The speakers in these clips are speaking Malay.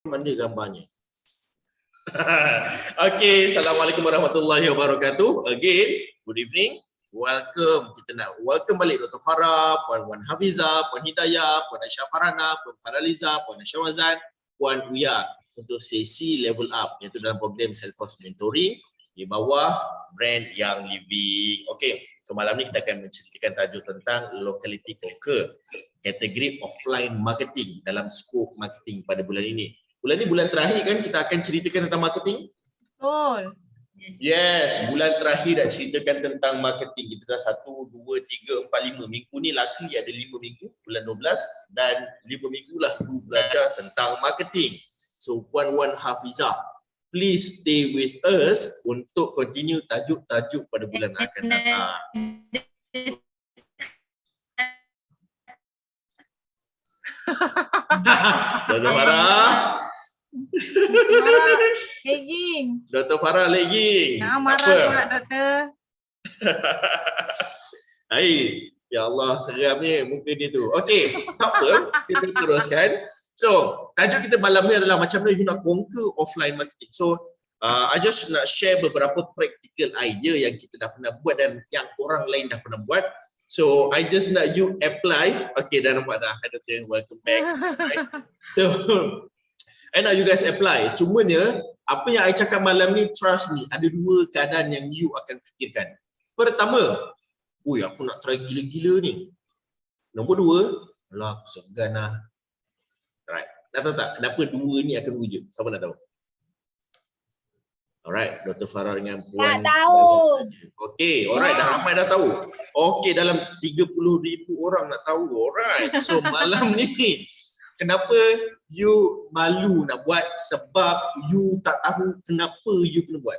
mana gambarnya? Okay, Assalamualaikum warahmatullahi wabarakatuh. Again, good evening. Welcome. Kita nak welcome balik Dr. Farah, Puan Hafiza, Puan Hidayah, Puan Aisyah Farhana, Puan Faraliza, Puan Aisyah Wazan, Puan Uya untuk sesi level up iaitu dalam program Self-Cost Mentoring di bawah brand Young Living. Okay, so malam ni kita akan menceritakan tajuk tentang locality conquer, kategori offline marketing dalam skop marketing pada bulan ini. Bulan ni bulan terakhir kan kita akan ceritakan tentang marketing? Betul. Yes, bulan terakhir dah ceritakan tentang marketing. Kita dah 1, 2, 3, 4, 5. Minggu ni luckily ada 5 minggu, bulan 12 dan 5 minggu lah you belajar tentang marketing. So Puan Hafizah, please stay with us untuk continue tajuk-tajuk pada bulan akan datang. Dr. Farah. Legging. Dr. Farah legging. Marah pula doktor. Hai, ya Allah seram ni muka dia tu. Okey, tak apa, kita teruskan. So, tajuk kita malam ni adalah macam mana you nak conquer offline marketing. So, I just nak share beberapa practical idea yang kita dah pernah buat dan yang orang lain dah pernah buat. So, I just nak you apply. Okay, dah nampak dah. Hi Doktor, welcome back. Right. So, I nak you guys apply. Cumanya, apa yang I cakap malam ni, trust me, ada dua keadaan yang you akan fikirkan. Pertama, ui aku nak try gila-gila ni. Nombor dua, alah aku segan lah. Alright, nak tahu tak kenapa dua ni akan wujud? Siapa nak tahu? Alright, Dr. Farah dengan Puan. Tak tahu. Okay, alright, dah ramai dah tahu. Okay, dalam 30,000 orang nak tahu. Alright, so malam ni kenapa you malu nak buat? Sebab you tak tahu kenapa you kena buat.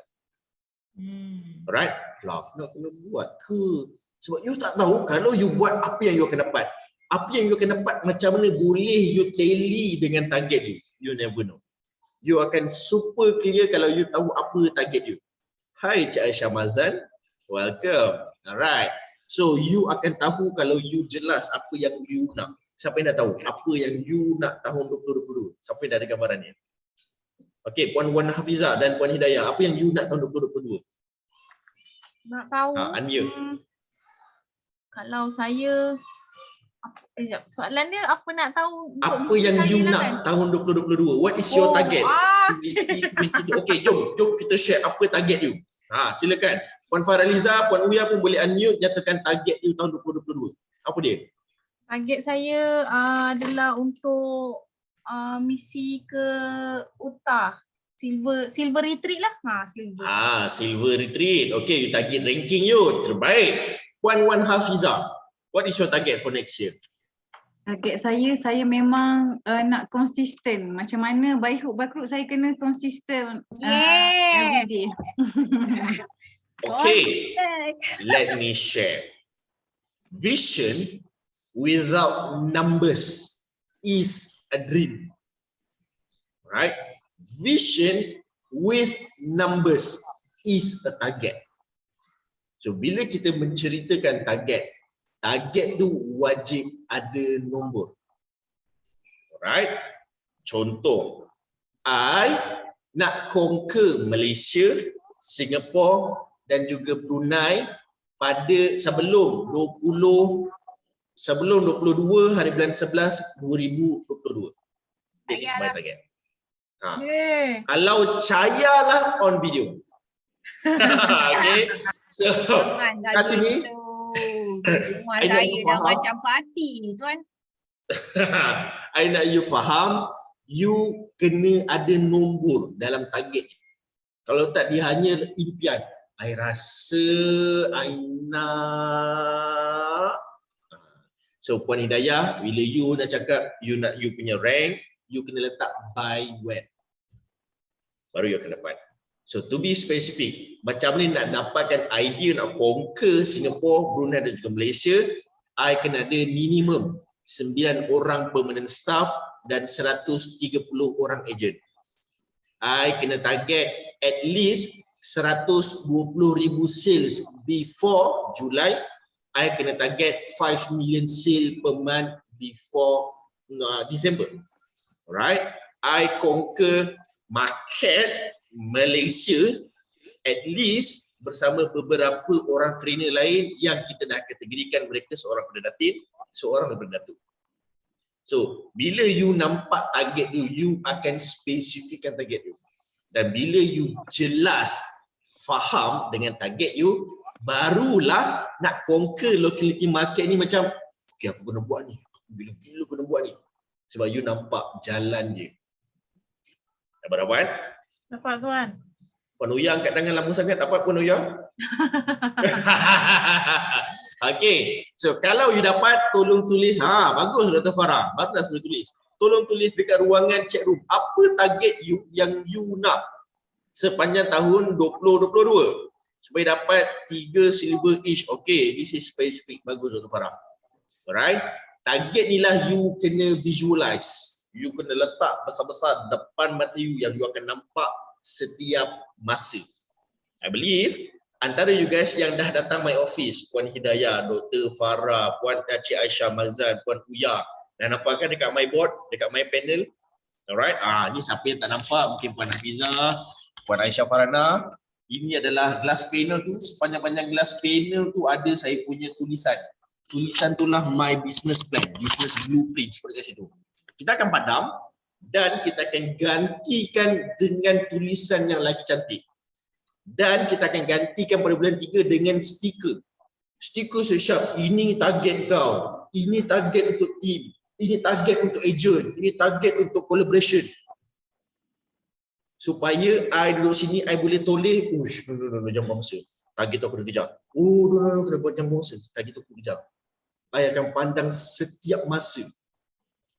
Alright, lah aku nak kena buat ke? Sebab you tak tahu kalau you buat apa yang you akan dapat. Apa yang you akan dapat macam mana boleh you tally dengan target you. You never know. You akan super clear kalau you tahu apa target you. Hai Cik Aisyah Mazan, welcome. Alright. So you akan tahu kalau you jelas apa yang you nak. Siapa yang dah tahu apa yang you nak tahun 2022? Siapa yang dah ada gambarannya? Okey, Puan Hafiza dan Puan Hidayah, apa yang you nak tahun 2022? Nak tahu. Unmute. Kalau saya soalan dia apa nak tahu apa yang you nak kan? Tahun 2022. What is your target? Okey, jom kita share apa target you. Silakan. Puan Faraliza, Puan Uya pun boleh unmute, nyatakan target you tahun 2022. Apa dia? Target saya adalah untuk misi ke Utah. Silver retreat lah. Silver retreat. Okey, you target ranking you terbaik. Puan Hafiza, what is your target for next year? Target saya memang nak konsisten. Macam mana by hook by crook saya kena konsisten every day. Okay, let me share. Vision without numbers is a dream. Right? Vision with numbers is a target. So bila kita menceritakan target tu wajib ada nombor. Alright? Contoh, I nak conquer Malaysia, Singapore dan juga Brunei pada sebelum 22 hari bulan 11 2022. That is my target. Kalau cayalah on video. Okay. So, kat sini saya dah macam parti tuan. I nak you faham, you kena ada nombor dalam target. Kalau tak dia hanya impian. I rasa I nak. So Puan Hidayah, bila you nak cakap you nak you punya rank, you kena letak by when. Baru you akan dapat. So to be specific, macam ni nak dapatkan idea nak conquer Singapore, Brunei dan juga Malaysia, I kena ada minimum 9 orang permanent staff dan 130 orang agent. I kena target at least 120,000 sales before Julai. I kena target 5 million sale per month before December. Alright. I conquer market Malaysia at least bersama beberapa orang trainer lain yang kita dah kategorikan mereka seorang pendatin, seorang pendatuk. So, bila you nampak target tu, you akan spesifikkan target tu. Dan bila you jelas faham dengan target you, barulah nak conquer locality market ni macam, okay aku kena buat ni, aku gila-gila kena buat ni. Sebab you nampak jalan je. Dapat Puan? Dapat tuan. Puan Uya angkat tangan lama sangat, dapat Puan Uya? Okay, so kalau you dapat, tolong tulis. Bagus Dr. Farah, bagus boleh tulis. Tolong tulis dekat ruangan chat room, apa target you yang you nak sepanjang tahun 2022 supaya dapat 3 silver each. Okay, this is specific. Bagus Dr. Farah. Alright, target ni lah you kena visualize. You kena letak besar-besar depan mata you yang you akan nampak setiap masa. I believe antara you guys yang dah datang my office, Puan Hidayah, Dr. Farah, Puan Cik Aisyah Mazan, Puan Uya, dah nampak kan dekat my board, dekat my panel? Alright, ni siapa yang tak nampak? Mungkin Puan Hafizah, Puan Aisyah Farana. Ini adalah glass panel tu, sepanjang-panjang glass panel tu ada saya punya tulisan. Tulisan tu lah my business plan, business blueprint seperti kat situ. Kita akan padam dan kita akan gantikan dengan tulisan yang lagi cantik. Dan kita akan gantikan pada bulan 3 dengan stiker. Stiker sesiap, ini target kau, ini target untuk team, ini target untuk agent, ini target untuk collaboration. Supaya I duduk sini, I boleh toleh, no, jangan buang masa. Target tu aku kena kejar. No, kena buat jangan buang masa. Target tu aku kejar. I akan pandang setiap masa.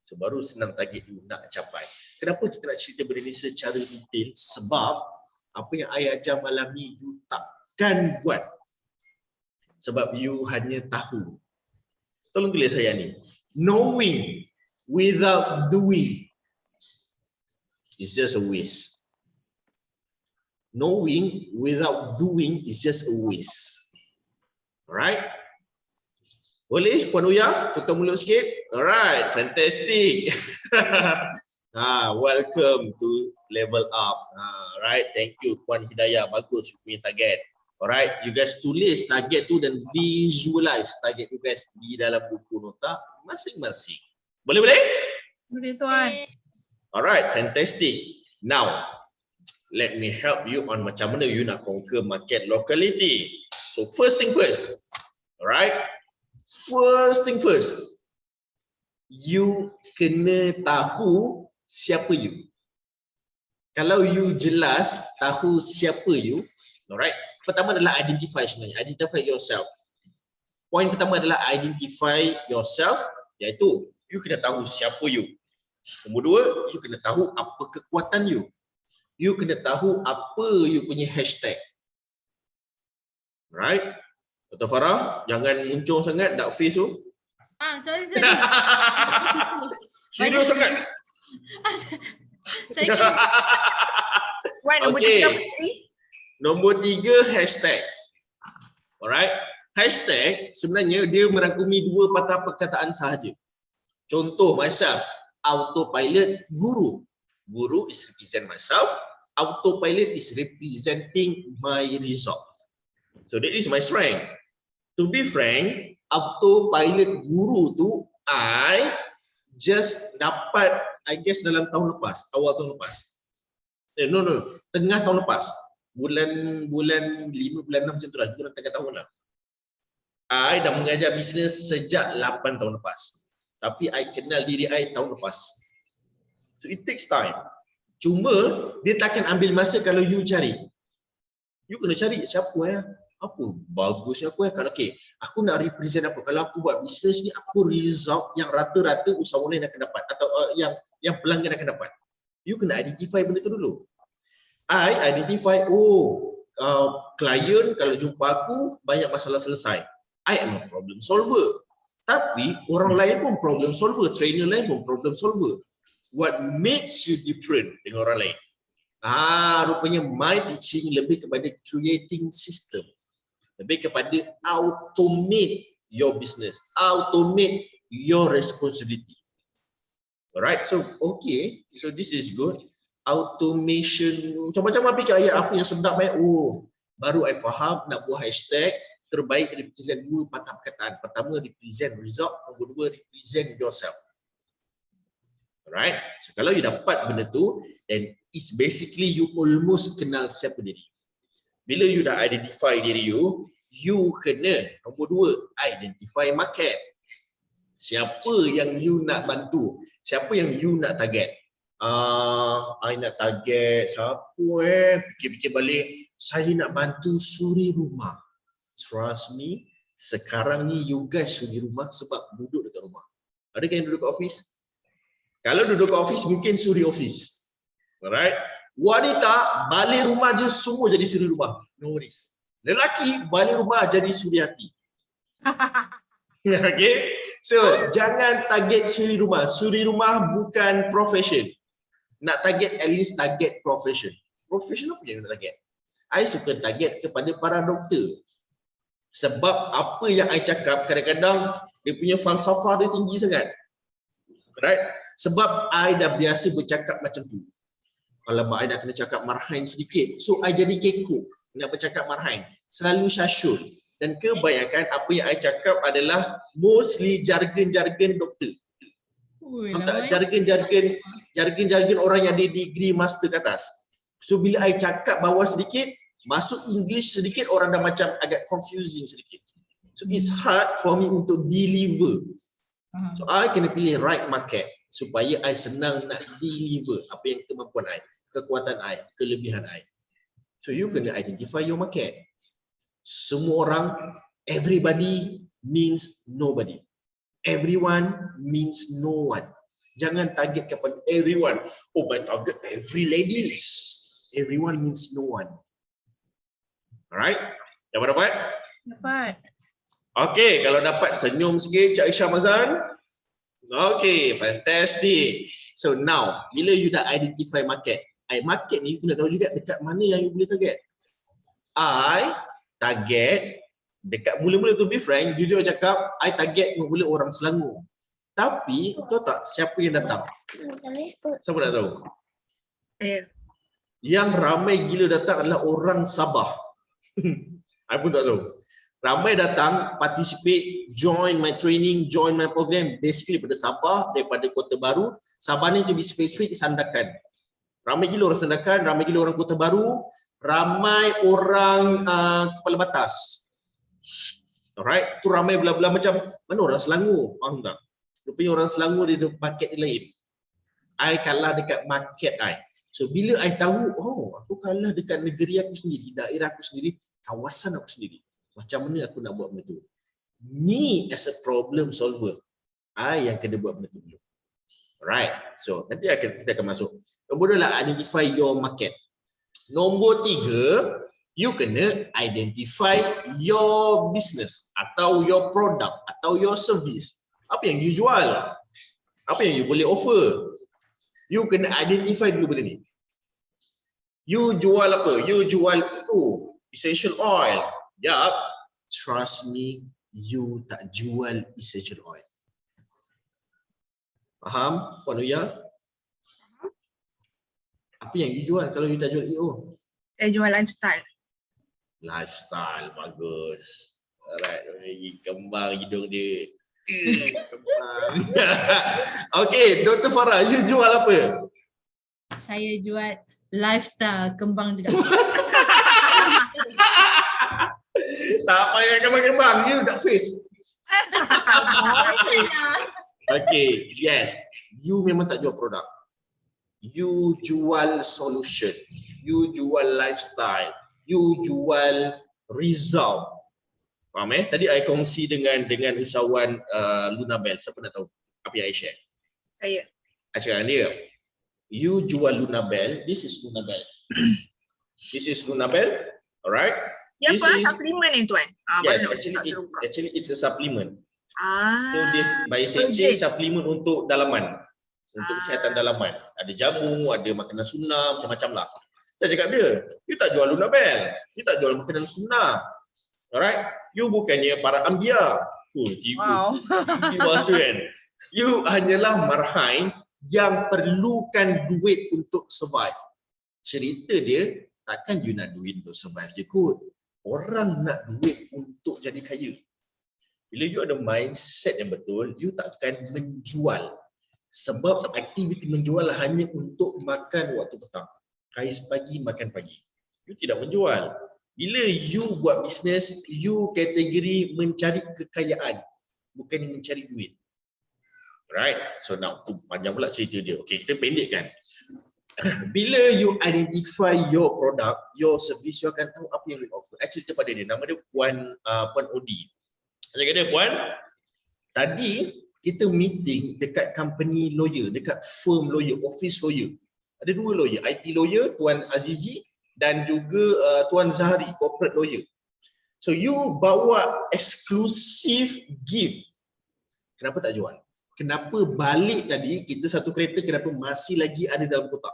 So, baru senang target you nak capai. Kenapa kita nak cerita benda ni secara detail? Sebab apa yang I ajar malam ni you takkan buat. Sebab you hanya tahu. Tolong tulis saya ni. Knowing without doing is just a waste. Knowing without doing is just a waste. Alright? Boleh Puan Uya tukar mulut sikit? Alright, fantastic. Welcome to level up. Right, thank you Puan Hidayah, bagus punya target. Alright, you guys tulis target tu dan visualize target you guys di dalam buku nota masing-masing. Boleh? Boleh tuan. Alright, fantastic. Now, let me help you on macam mana you nak conquer market locality. So first thing first. Alright. First thing first, you kena tahu siapa you. Kalau you jelas tahu siapa you, alright. Pertama adalah identify sebenarnya, identify yourself. Poin pertama adalah identify yourself, iaitu you kena tahu siapa you. Nombor dua, you kena tahu apa kekuatan you. You kena tahu apa you punya hashtag. Right? Dr. Farah, jangan muncul sangat dark face tu. Sorry. Serius sangat. Okay. Nombor 3, hashtag. Alright. Hashtag sebenarnya dia merangkumi 2 patah perkataan sahaja. Contoh myself, autopilot guru. Guru is represent myself. Autopilot is representing my result. So that is my strength. To be frank, autopilot guru tu I just dapat, I guess dalam tahun lepas, awal tahun lepas. Tengah tahun lepas. Bulan 5, bulan 6 macam tu lah, kurang tengah tahun lah. I dah mengajar bisnes sejak 8 tahun lepas. Tapi I kenal diri I tahun lepas. So it takes time. Cuma dia takkan ambil masa kalau you cari. You kena cari siapa apa bagusnya aku kalau aku nak represent apa, kalau aku buat bisnes ni apa result yang rata-rata usahawan lain akan dapat atau yang pelanggan akan dapat. You kena identify benda tu dulu. I identify klien kalau jumpa aku banyak masalah selesai. I am a problem solver. Tapi orang lain pun problem solver, trainer lain pun problem solver. What makes you different dengan orang lain? Rupanya my teaching lebih kepada creating system. Lebih kepada automate your business, automate your responsibility. Alright, so okay. So this is good. Automation. Macam-macam lah fikir ayat apa yang sedap Oh, baru I faham nak buat hashtag terbaik represent dua patah perkataan. Pertama represent result, nombor dua represent yourself. Alright. So kalau you dapat benda tu, then it's basically you almost kenal siapa diri. Bila you dah identify diri you kena nombor dua identify market. Siapa yang you nak bantu? Siapa yang you nak target? I nak target siapa fikir-fikir balik, saya nak bantu suri rumah. Trust me, sekarang ni you guys suri rumah sebab duduk dekat rumah. Ada yang duduk kat office? Kalau duduk kat office mungkin suri office. Alright. Wanita balik rumah je semua jadi suri rumah. No worries. Lelaki balik rumah jadi suri hati. Okay. So jangan target suri rumah. Suri rumah bukan profession. Nak target at least target profession. Profession apa yang nak target? I suka target kepada para doktor. Sebab apa yang I cakap kadang-kadang dia punya falsafah dia tinggi sangat. Right? Sebab I dah biasa bercakap macam tu. Alamak, I nak kena cakap marhain sedikit. So I jadi kekok nak bercakap marhain. Selalu syasyul. Dan kebanyakan apa yang I cakap adalah mostly jargon-jargon doktor. Tak jargon-jargon orang yang ada degree master ke atas. So bila I cakap bawah sedikit, masuk English sedikit, orang dah macam agak confusing sedikit. So it's hard for me untuk deliver. So I kena pilih right market supaya I senang nak deliver apa yang kemampuan I, kekuatan I, kelebihan I. So you kena identify your market. Semua orang, everybody means nobody. Everyone means no one. Jangan target kepada everyone. Oh, my target every ladies. Everyone means no one. Alright? Dapat? Dapat. Okay, kalau dapat senyum sikit Cik Aisyah Mazan. Okay, fantastic. So now, bila you dah identify market, market ni you kena tahu juga dekat mana yang you boleh target. I target dekat mula-mula to be frank, jujur cakap, I target mula orang Selangor. Tapi tahu tak siapa yang datang? Siapa nak tahu? Yang ramai gila datang adalah orang Sabah. I pun tak tahu. Ramai datang, participate, join my training, join my program, basically daripada Sabah, daripada Kota Baru. Sabah ni to be spesifik Sandakan. Ramai gila orang Sandakan, ramai gila orang Kota Baru, ramai orang Kepala Batas. Alright, tu ramai belah-belah macam mana orang Selangor, faham tak? Rupanya orang Selangor dia ada market dia lain. I kalah dekat market I. So bila I tahu, oh aku kalah dekat negeri aku sendiri, daerah aku sendiri, kawasan aku sendiri. Macam mana aku nak buat benda tu? Me as a problem solver, I yang kena buat benda tu dulu. Alright, so nanti kita akan masuk. Nombor 2 lah, identify your market. Nombor 3, you kena identify your business atau your product atau your service. Apa yang you jual? Apa yang you boleh offer? You kena identify dulu benda ni. You jual apa? You jual essential oil. Yup, trust me, you tak jual essential oil. Faham, Puan Uya? Apa yang you jual kalau you tak jual EO? Saya jual lifestyle. Lifestyle, bagus. Alright, kembang hidung dia. Kembang. Okay, Dr. Farah, you jual apa? Saya jual lifestyle kembang di dalam. Tak payah kembang-kembang, you dah face. Okay, yes. You memang tak jual produk. You jual solution. You jual lifestyle. You jual result. Faham Tadi I kongsi dengan usahawan Lunabel. Siapa nak tahu apa yang I share? Saya. I cakap dia. You jual Lunabel. This is Lunabel. This is Lunabel. Alright. Dia apa? Suplemen ni tuan? Yes, actually it's a supplement. So this by essential supplement untuk dalaman. Untuk kesihatan dalaman. Ada jamu, ada makanan sunnah, macam-macam lah. Saya cakap dia, you tak jual Lunabel. You tak jual makanan sunnah. Alright? You bukannya para anbiya. Tiba. Wow. Tiba kan. You hanyalah marhain yang perlukan duit untuk survive. Cerita dia, takkan you nak duit untuk survive je kot. Orang nak duit untuk jadi kaya. Bila you ada mindset yang betul, you takkan menjual. Sebab aktiviti menjual hanya untuk makan waktu petang. Kais pagi, makan pagi. You tidak menjual. Bila you buat bisnes, you kategori mencari kekayaan, bukan mencari duit. Right? So now, panjang pula cerita dia. Okay, kita pendekkan. Bila you identify your product, your service, you akan tahu apa yang you offer. Actually, kepada dia, nama dia Puan Odi. Saya kata, Puan, tadi kita meeting dekat company lawyer, dekat firm lawyer, office lawyer. Ada dua lawyer, IT lawyer, Tuan Azizi dan juga Tuan Zahari, corporate lawyer. So you bawa eksklusif gift. Kenapa tak jual? Kenapa balik tadi kita satu kereta kenapa masih lagi ada dalam kotak?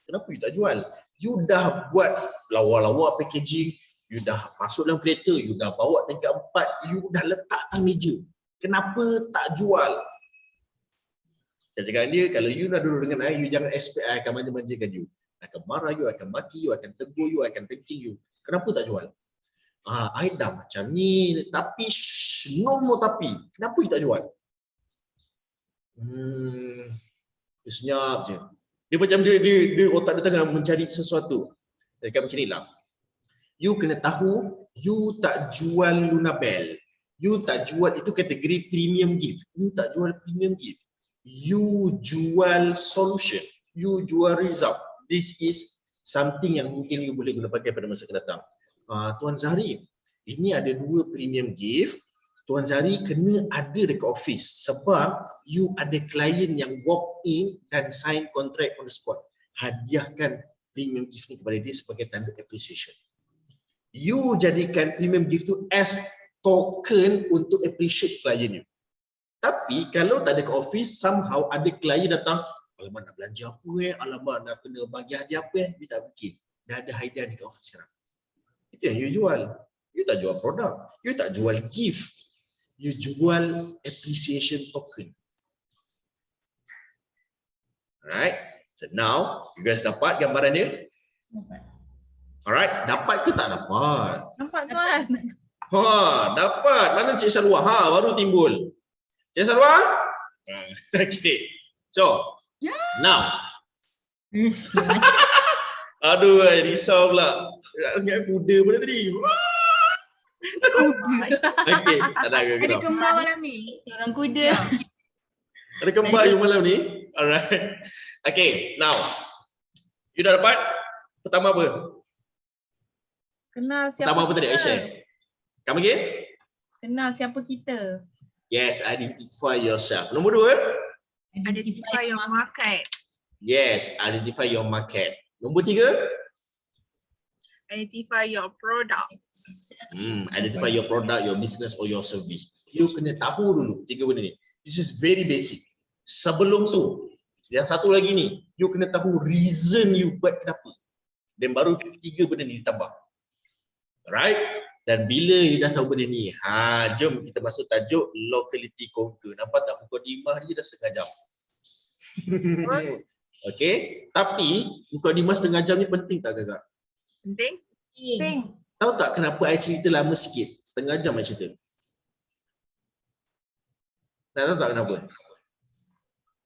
Kenapa you tak jual? You dah buat lawa-lawa packaging, you dah masuk dalam kereta, you dah bawa tingkat 4, you dah letak atas meja. Kenapa tak jual? Saya cakap dia, kalau you nak duduk dengan I, you jangan expect I akan manja-manjakan you. I akan marah you, I akan maki you, I akan tegur you, I akan thanking you. Kenapa tak jual? I dah macam ni, tapi no more tapi. Kenapa you tak jual? Dia senyap je. Dia macam dia otak dia tengah mencari sesuatu. Dia cakap macam ni lah. You kena tahu, you tak jual Lunabel. You tak jual, itu kategori premium gift. You tak jual premium gift. You jual solution. You jual result. This is something yang mungkin you boleh guna pakai pada masa akan datang. Tuan Zahari, ini ada 2 premium gift. Tuan Zahari kena ada dekat office sebab you ada klien yang walk in dan sign contract on the spot. Hadiahkan premium gift ni kepada dia sebagai tanda appreciation. You jadikan premium gift tu as token untuk appreciate klien you. Tapi kalau tak ada ke office, somehow ada klien datang, alamak nak belanja apa alamak nak kena bagi hadiah apa you tak fikir. Dah ada hadiah dekat office sekarang. Itu yang you jual. You tak jual produk, you tak jual gift. You jual appreciation token. Alright. So now, you guys dapat gambaran dia? Dapat. Alright. Dapat ke tak dapat? Nampak tuan? Dapat. Mana Cik Salwa? Baru timbul. Cik Salwa? Okay. So, now. Aduh, risau pula. Ingat kuda pada tadi. Okay, tak ada Ada kembar malam ni. Orang kuda. Ada kembar you malam ni. Alright. Okay, now. You dah dapat? Pertama apa? Kenal siapa Pertama apa tadi? I share. Come again? Kenal siapa kita. Yes, identify yourself. Nombor 2? Identify your market. Yes, identify your market. Nombor 3? Identify your products. Identify your product, your business or your service. You kena tahu dulu 3 benda ni. This is very basic. Sebelum tu, yang satu lagi ni, you kena tahu reason you buat kenapa. Dan baru 3 benda ni ditambah. Alright? Dan bila you dah tahu benda ni, jom kita masuk tajuk locality conquer. Nampak tak mukadimah dia dah setengah jam. Okay? Tapi mukadimah setengah jam ni penting tak kakak? Penting? Tahu tak kenapa I cerita lama sikit? Setengah jam I cerita. Tahu tak kenapa?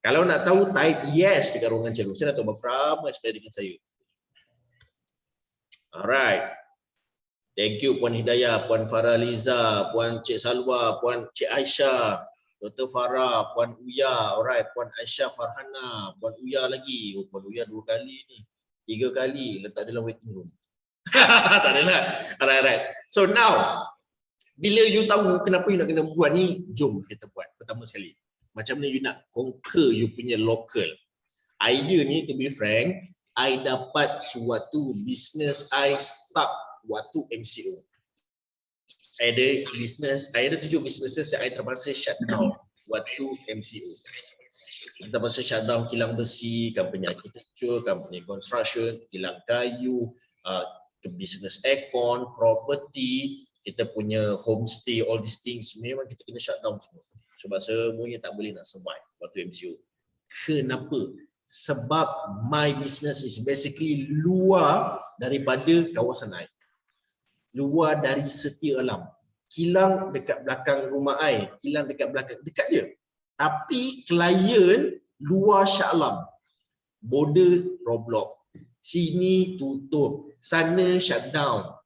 Kalau nak tahu, type yes dekat ruangan cikgu. Saya nak tahu berapa ramai sekali dengan saya. Alright. Thank you Puan Hidayah, Puan Faraliza, Puan Cik Salwa, Puan Cik Aisyah, Dr. Farah, Puan Uya, alright, Puan Aisyah Farhana, Puan Uya lagi. Puan Uya 2 kali ni. 3 kali letak dalam waiting room. Tak adalah. Alright. So now, bila you tahu kenapa you nak kena buat ni, jom kita buat. Pertama sekali, macam mana you nak conquer you punya local. Idea ni, to be frank, I dapat suatu business I start waktu MCO. I ada 7 businesses yang I terpaksa shutdown waktu MCO. Terpaksa shutdown kilang besi, company architecture, company construction, kilang kayu, business aircon, property, kita punya homestay, all these things memang kita kena shutdown semua. Sebab semuanya tak boleh nak survive waktu MCO. Kenapa? Sebab my business is basically luar daripada kawasan I. Luar dari setia alam. Kilang dekat belakang rumah I, kilang dekat belakang, dekat dia. Tapi klien luar Shah Alam. Border roadblock. Sini tutup, sana shutdown.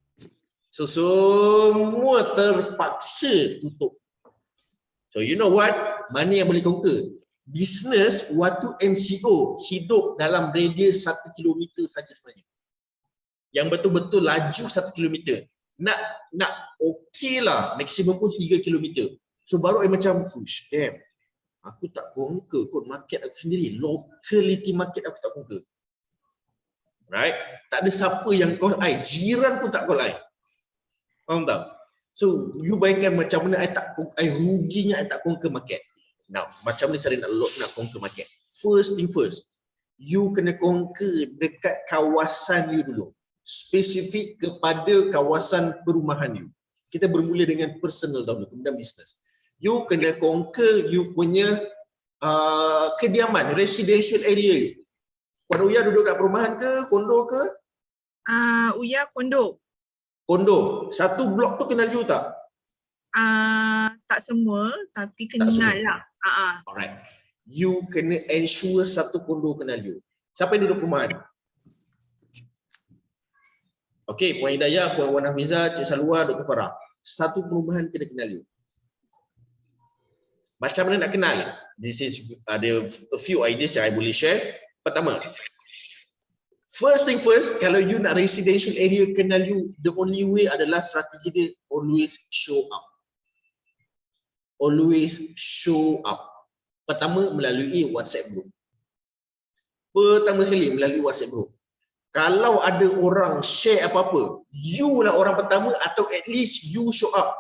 So semua terpaksa tutup. So you know what? Mana yang boleh conquer? Business waktu MCO hidup dalam radius 1 kilometer saja sebenarnya. Yang betul-betul laju 1 kilometer. Nak okey lah, maksimum pun 3 kilometer. So baru I macam push, damn. Aku tak conquer kot market aku sendiri. Locality market aku tak conquer. Right? Tak ada siapa yang call I. Jiran pun tak call I. Faham tak? So you bayangkan macam mana I ruginya I tak conquer market. Now, macam mana cara nak conquer market? First thing first, you kena conquer dekat kawasan you dulu. Spesifik kepada kawasan perumahan you. Kita bermula dengan personal dahulu, kemudian business. You kena conquer you punya kediaman, residential area you. Puan Uya duduk kat perumahan ke, kondo ke? Uya kondo. Kondo. Satu blok tu kenal you tak? Tak semua tapi Tak kenal semua. lah. Alright. You kena ensure satu kondo kenal you. Siapa yang duduk perumahan? Okey, Puan Hidayah, Puan Wan Hafiza, Cik Salwa, Dr. Farah. Satu perumahan kena kenal you. Macam mana nak kenal? This is ada a few ideas yang I boleh share. Pertama, first thing first, kalau you nak residential area kenal you, the only way adalah strategi dia always show up. Always show up. Pertama, melalui WhatsApp group. Pertama sekali, melalui WhatsApp group. Kalau ada orang share apa-apa, you lah orang pertama atau at least you show up.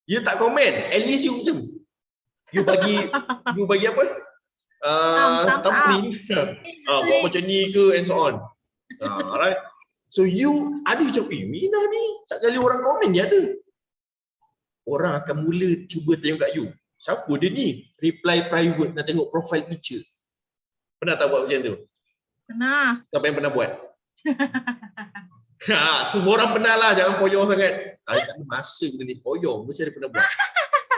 You tak komen, at least you macam you bagi apa? Thumbprint. Buat macam ni ke and so on. Alright. So you ada macam, Mina ni tak kali orang komen dia ada. Orang akan mula cuba tengok kat you. Siapa dia ni? Reply private nak tengok profile picture. Pernah tak buat macam tu? Pernah. Siapa yang pernah buat? Semua orang pernah lah, jangan poyo sangat. Tak ada masa benda ni, poyo, mesti ada pernah buat.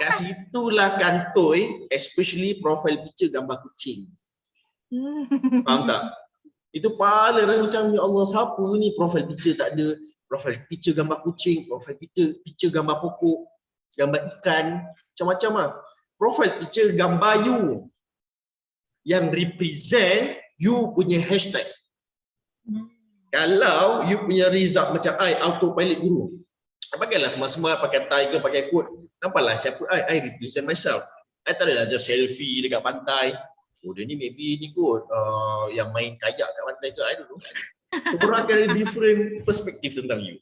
Kat situlah kantoi, especially profile picture gambar kucing. Faham tak? Itu paling rasa macam, ya Allah, siapa ni profile picture tak ada, profile picture gambar kucing, profile picture gambar pokok, gambar ikan, macam-macam lah. Profile picture gambar you yang represent you punya hashtag. Kalau you punya result macam I, autopilot guru, pakailah semua pakai tie ke pakai coat, nampaklah siapa I represent myself. I tak adalah just selfie dekat pantai. Oh dia ni maybe ni kot yang main kayak kat pantai ke, I don't know. So, orang akan ada different perspektif tentang you.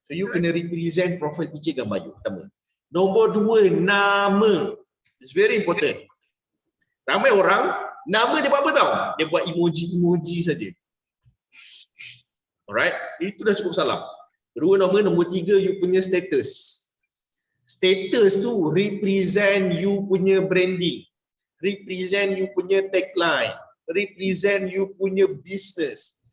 So you kena represent profile picture gambar you, pertama. Nombor dua, nama. It's very important. Ramai orang, nama dia buat apa tau? Dia buat emoji saja. Alright, itu dah cukup salah. Kedua nama, nombor tiga, you punya status. Status tu represent you punya branding, represent you punya tagline, represent you punya business.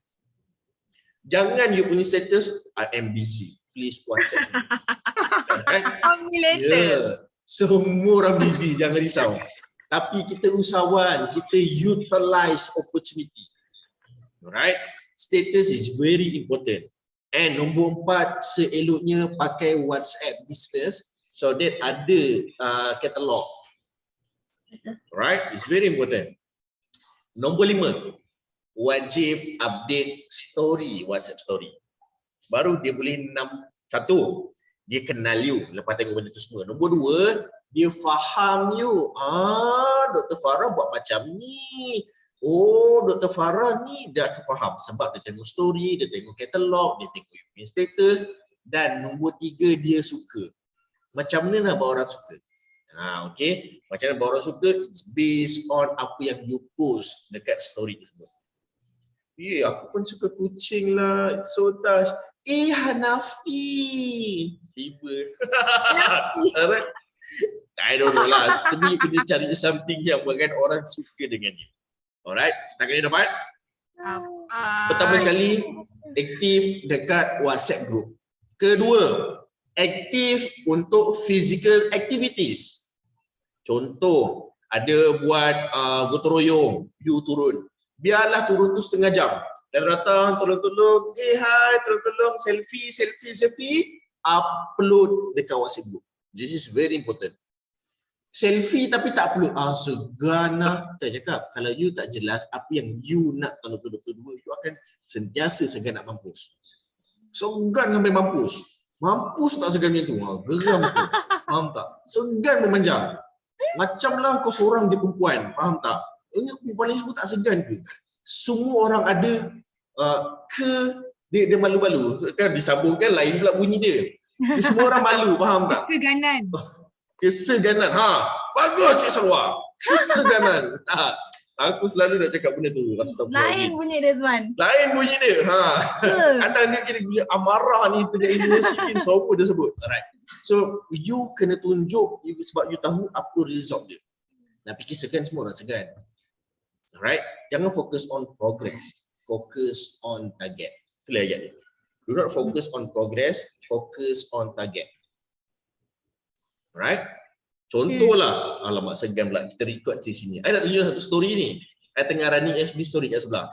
Jangan you punya status, I am busy, please WhatsApp me. Yeah. Semua orang busy, jangan risau. Tapi kita usahawan, kita utilize opportunity. Alright, status is very important. And nombor 4, seeloknya pakai WhatsApp business so that ada katalog. Alright, it's very important. Nombor 5, wajib update story, WhatsApp story. Baru dia boleh satu, dia kenal you lepas tengok benda tu semua. Nombor 2, dia faham you. Dr. Farah buat macam ni. Oh, Dr. Farah ni dah faham sebab dia tengok story, dia tengok katalog, dia tengok you punya status. Dan nombor 3, dia suka. Macam mana nak buat orang suka? Okay. Macam mana buat orang suka? It's based on apa yang you post dekat story tersebut. Aku pun suka kucing lah. It's so touch. Hanafi. Tiba. I don't know lah. Tapi you kena cari something yang buatkan orang suka dengan you. Alright, setakat ni dapat? Pertama sekali, aktif dekat WhatsApp group. Kedua, aktif untuk physical activities. Contoh, ada buat gotong royong, you turun. Biarlah turun tu setengah jam. Dan datang, tolong-tolong, hai, tolong-tolong, selfie, upload dekat WhatsApp group. This is very important. Selfie tapi tak upload, segan lah. Saya cakap, kalau you tak jelas apa yang you nak tahun 2022, you akan sentiasa segan nak mampus. Segan sampai mampus. Mampus tak segan macam tu, geram tu. Faham tak? Segan memanjang. Macamlah kau seorang je perempuan, faham tak? Ini perempuan ni semua tak segan ke? Semua orang ada dia malu-malu. Kan disambungkan lain pula bunyi dia. Semua orang malu, faham tak? Keseganan. Keseganan. Bagus Cik Sarwa. Keseganan. Aku selalu nak cakap benda tu. Lain bunyi dia tuan. Lain bunyi dia. Kadang dia kira amarah ni tengah emosi ni semua dia sebut. Alright. So you kena tunjuk sebab you tahu apa result dia. Nak fikir segan, semua orang segan. Alright. Jangan fokus on progress. Focus on target. Itulah ayat dia. Do not focus on progress, focus on target. Right? Contohlah, alamak segan pula kita record di sini. I nak tunjuk satu story ni. I tengah running FB story kat sebelah.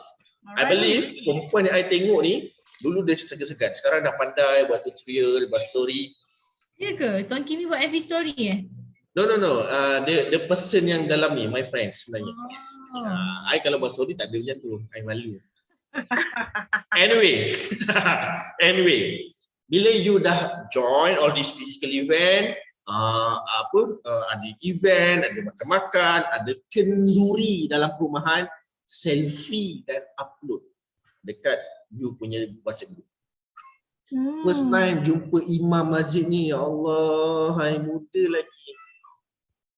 I believe perempuan yang I tengok ni dulu dia segan-segan. Sekarang dah pandai buat tutorial, buat story. Ya ke? Tuan Kimi buat FB story No. The person yang dalam ni, my friend sebenarnya. I kalau buat story tak ada macam tu. I malu. Anyway, bila you dah join all this physical event, ada event, ada makan-makan, ada kenduri dalam perumahan, selfie dan upload dekat you punya WhatsApp group. First time jumpa imam masjid ni, ya Allah, hai muda lagi.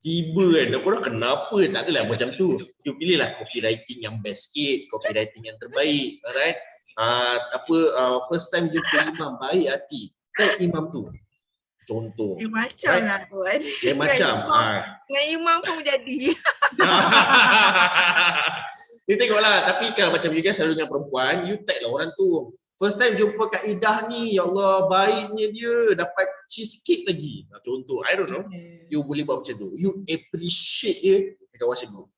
Tiba kan, korang kenapa? Tak adalah macam tu. You pilihlah copywriting yang best sikit, copywriting yang terbaik, alright? First time jumpa imam, baik hati. Tag imam tu. Contoh. Macam lah tuan. Macam. Dengan imam pun jadi. You tengoklah, tapi kalau macam you guys selalu dengan perempuan, you tag lah orang tu. First time jumpa Kak Idah ni, ya Allah, baiknya dia, dapat cheesecake lagi. Contoh, I don't know. You boleh buat macam tu. You appreciate dia dekat WhatsApp group.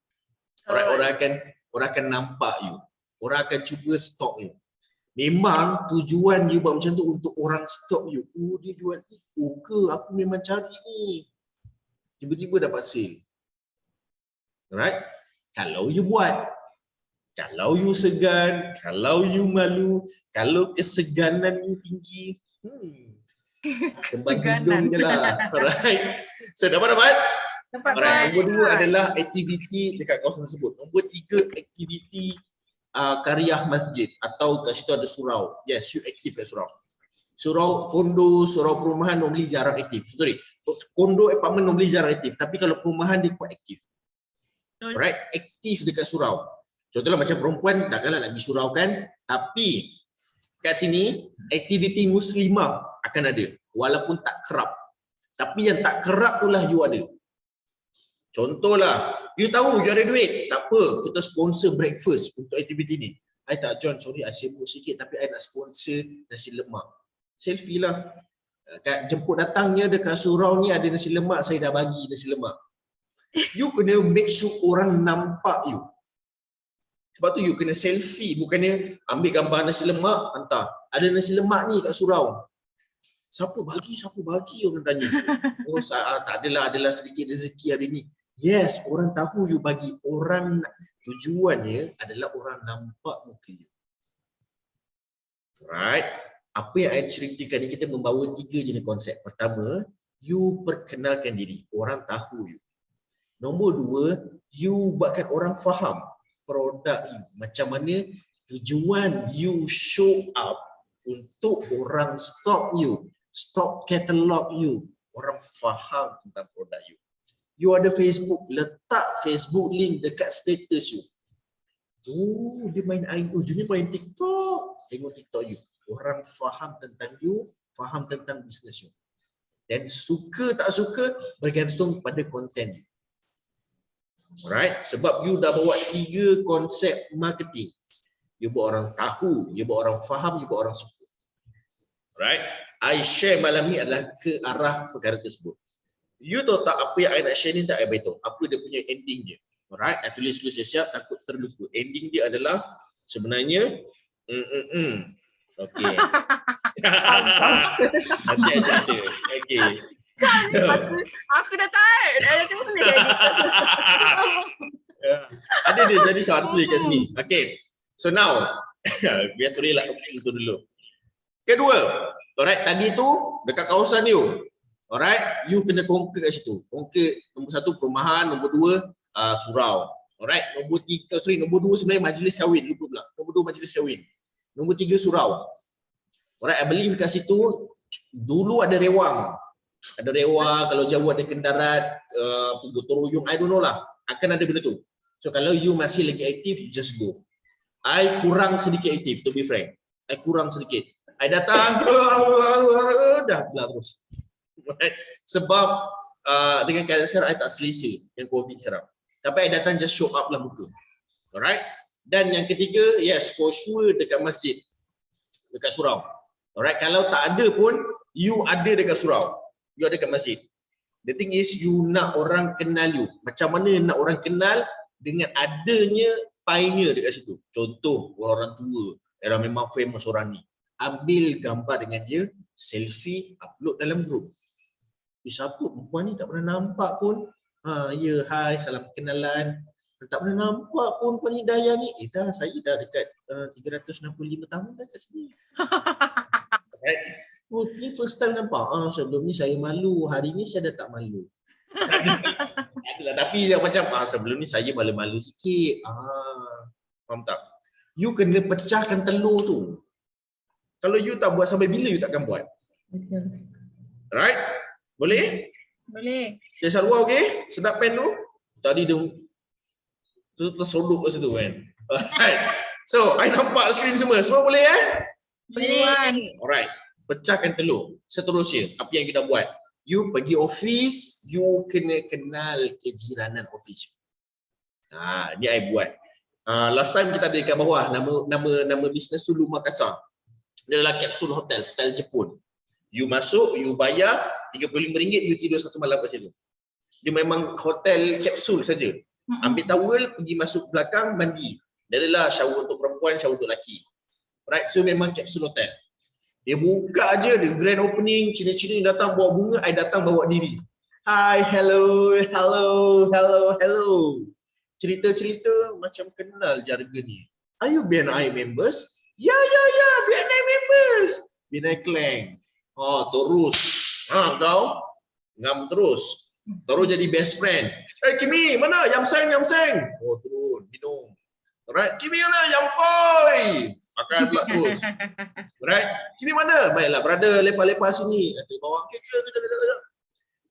Alright, orang akan nampak you. Orang akan cuba stalk you. Memang tujuan you buat macam tu untuk orang stalk you. Dia jual ikut ke? Aku memang cari ni. Tiba-tiba dapat sale. Alright? Kalau you buat. Kalau you segan, kalau you malu, kalau keseganan you tinggi, kembang hidung je lah. Alright. So dapat? Alright. Nombor 2 adalah aktiviti dekat kawasan tersebut. Nombor 3, aktiviti karyah masjid atau kat situ ada surau. Yes, you aktif at surau. Surau kondo, surau perumahan normally jarang aktif. Sorry, kondo apartment normally jarang aktif. Tapi kalau perumahan dia kuat aktif. Alright, aktif dekat surau. Contohlah macam perempuan takkanlah nak pergi surau kan, tapi kat sini aktiviti muslimah akan ada walaupun tak kerap. Tapi yang tak kerap itulah you ada. Contohlah, you tahu you ada duit, tak apa, kita sponsor breakfast untuk aktiviti ni. I tak join, sorry, I sibuk sikit tapi I nak sponsor nasi lemak. Selfie lah. Kat jemput datangnya dekat surau ni ada nasi lemak, saya dah bagi nasi lemak. You kena make sure orang nampak you. Sebab tu you kena selfie, bukannya ambil gambar nasi lemak, hantar. Ada nasi lemak ni kat surau. Siapa bagi orang tanya. Oh tak adalah sedikit rezeki hari ni. Yes, orang tahu you bagi. Orang tujuannya adalah orang nampak muka you. Right? Apa yang saya ceritakan ni, kita membawa 3 jenis konsep. Pertama, you perkenalkan diri. Orang tahu you. Nombor 2, you buatkan orang faham produk you. Macam mana tujuan you show up untuk orang stalk you, stalk catalog you, orang faham tentang produk you. You ada Facebook, letak Facebook link dekat status you. Oh, dia main IO, dia main TikTok. Tengok TikTok you. Orang faham tentang you, faham tentang bisnes you. Dan suka tak suka bergantung pada konten. Alright, sebab you dah bawa 3 konsep marketing. You buat orang tahu, you buat orang faham, you buat orang suka. Alright, I share malam ni adalah ke arah perkara tersebut. You tahu tak apa yang I nak share ni tak I beritahu. Apa dia punya ending dia. Alright, I tulis dulu siap takut terlupa. Ending dia adalah sebenarnya okey. Nanti I cerita. Okey. Aku dah tahu. Nanti mana jadi. Ada dia jadi satu kat sini. Okey. So now, biar sorry lah itu dulu. Kedua, alright, tadi tu dekat kawasan you. Alright, you kena conquer kat situ. Conquer nombor 1 perumahan, nombor 2 surau. Alright, nombor 2 sebenarnya majlis kahwin, lupa pula. Nombor 2 majlis kahwin. Nombor 3 surau. Alright, I believe kat situ dulu ada rewang. Ada rewang, kalau jauh ada kendarat, gotong royong, I don't know lah. Akan ada benda tu. So kalau you masih lagi aktif, just go. I kurang sedikit aktif, to be frank. I kurang sedikit. I datang, dah belah terus. Right? Sebab dengan keadaan sekarang, I tak selesa yang COVID sekarang. Tapi I datang just show up lah muka. Alright? Dan yang ketiga, yes, for sure dekat masjid. Dekat surau. Alright, kalau tak ada pun, you ada dekat surau. You ada dekat masjid. The thing is, you nak orang kenal you. Macam mana nak orang kenal dengan adanya pioneer dekat situ. Contoh, orang tua. Yang memang famous orang ni. Ambil gambar dengan dia, selfie, upload dalam grup. Siapa perempuan ni tak pernah nampak pun. Ya, hai, salam kenalan. Tak pernah nampak pun Puan Hidayah ni. Dah, saya dah dekat 365 tahun dah kat sini. Right? Oh, ni first time nampak. Sebelum ni saya malu. Hari ni saya dah tak malu. Tapi yang macam sebelum ni saya malu-malu sikit. Faham tak? You kena pecahkan telur tu. Kalau you tak buat sampai bila you takkan buat? Betul. Right? Boleh? Boleh. Dia Salwa okey? Sedap pen tu? Tadi dia tersodok kat situ kan. Alright. So, I nampak skrin semua. Semua boleh Boleh. Alright. Pecahkan telur. Seterusnya, apa yang kita buat? You pergi office, you kena kenal kejiranan office. Ni I buat. Last time kita ada dekat bawah nama bisnes tu Luma Kasar. Dia adalah capsule hotel style Jepun. You masuk, you bayar RM35, you tidur satu malam kat situ. Dia memang hotel kapsul saja. Ambil towel, pergi masuk belakang, mandi. Dia adalah shower untuk perempuan, shower untuk lelaki. Right, so memang kapsul hotel. Dia buka aja, dia grand opening, cina-cina datang bawa bunga, I datang bawa diri. Hi, hello. Cerita-cerita macam kenal jargon ni. Are you BNI members? Ya, BNI members. BNI Clang. Terus. Kau ngam terus. Terus jadi best friend. Kimi, mana? Yang seng. Turun, minum. Alright, Kimi mana? Yang poi. Makan pula terus. Alright, Kimi mana? Baiklah, brother, lepas-lepas sini. Bawa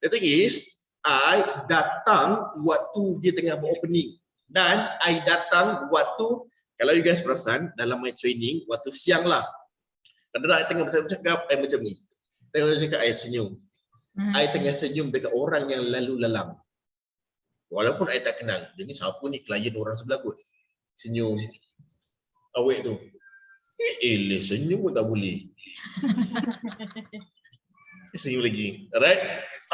The thing is, I datang waktu dia tengah buat opening. Dan I datang waktu, kalau you guys perasan, dalam my training, waktu siang lah. Kadang-kadang I tengah bercakap, I macam ni. Tengah cakap, I senyum. I tengah senyum dekat orang yang lalu lalang. Walaupun I tak kenal. Dia ni siapa ni, klien orang sebelah kot. Senyum. Awek tu. Senyum pun tak boleh. Senyum lagi. Alright?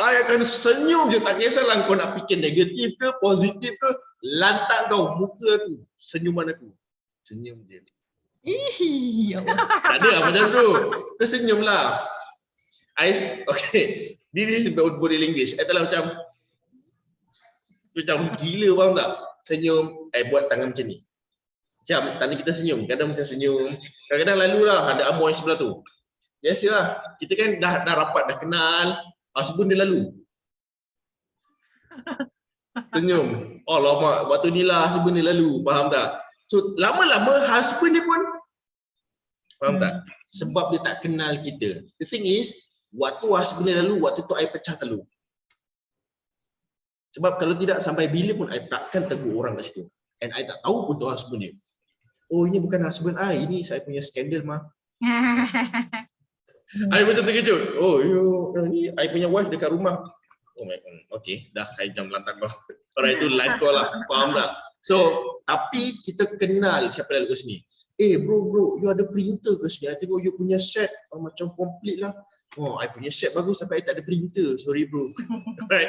I akan senyum je. Tak kisahlah kau nak fikir negatif ke, positif ke. Lantak kau, muka aku. Senyuman aku. Senyum je. Ya Allah. Tak ada lah macam tu. Tersenyum lah. Okay. This is body language. I telah macam gila, faham tak? Senyum, buat tangan macam ni. Macam tadi kita senyum, kadang macam senyum. Kadang-kadang lalulah ada amoy sebelah tu. Biasalah. Kita kan dah rapat, dah kenal. Husband dia lalu. Senyum. Lama. Waktu ni lah husband dia lalu. Faham tak? So lama-lama husband dia pun faham tak? Sebab dia tak kenal kita. The thing is, waktu husband dia lalu, waktu tu I pecah telur. Sebab kalau tidak sampai bila pun I takkan tegur orang kat situ. And I tak tahu pun tu husband dia. Ini bukan husband I, ini saya punya skandal mah. I macam terkejut. Oh, ni I punya wife dekat rumah. Oh my god. Okay, dah I jam lantak kau. Orang itu live call lah. Faham tak? So, tapi kita kenal siapa yang kat sini. Bro, you ada printer ke sini? I tengok you punya set macam complete lah. Oh, I punya set bagus tapi I tak ada printer. Sorry bro. Right.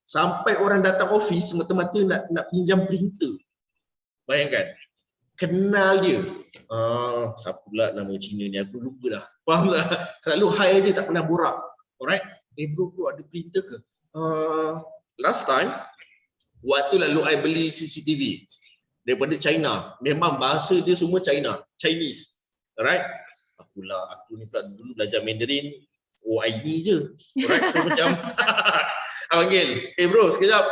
Sampai orang datang office semata-mata nak pinjam printer. Bayangkan. Kenal dia. Siapa pula nama Cina ni? Aku lupa dah. Faham tak? Selalu hi aja tak pernah borak. Alright. Bro, ada printer ke? Last time, waktu lalu I beli CCTV daripada China. Memang bahasa dia semua Chinese. Alright. Aku ni pula dulu belajar Mandarin. I ni je. Alright. So macam panggil. Bro, sekejap.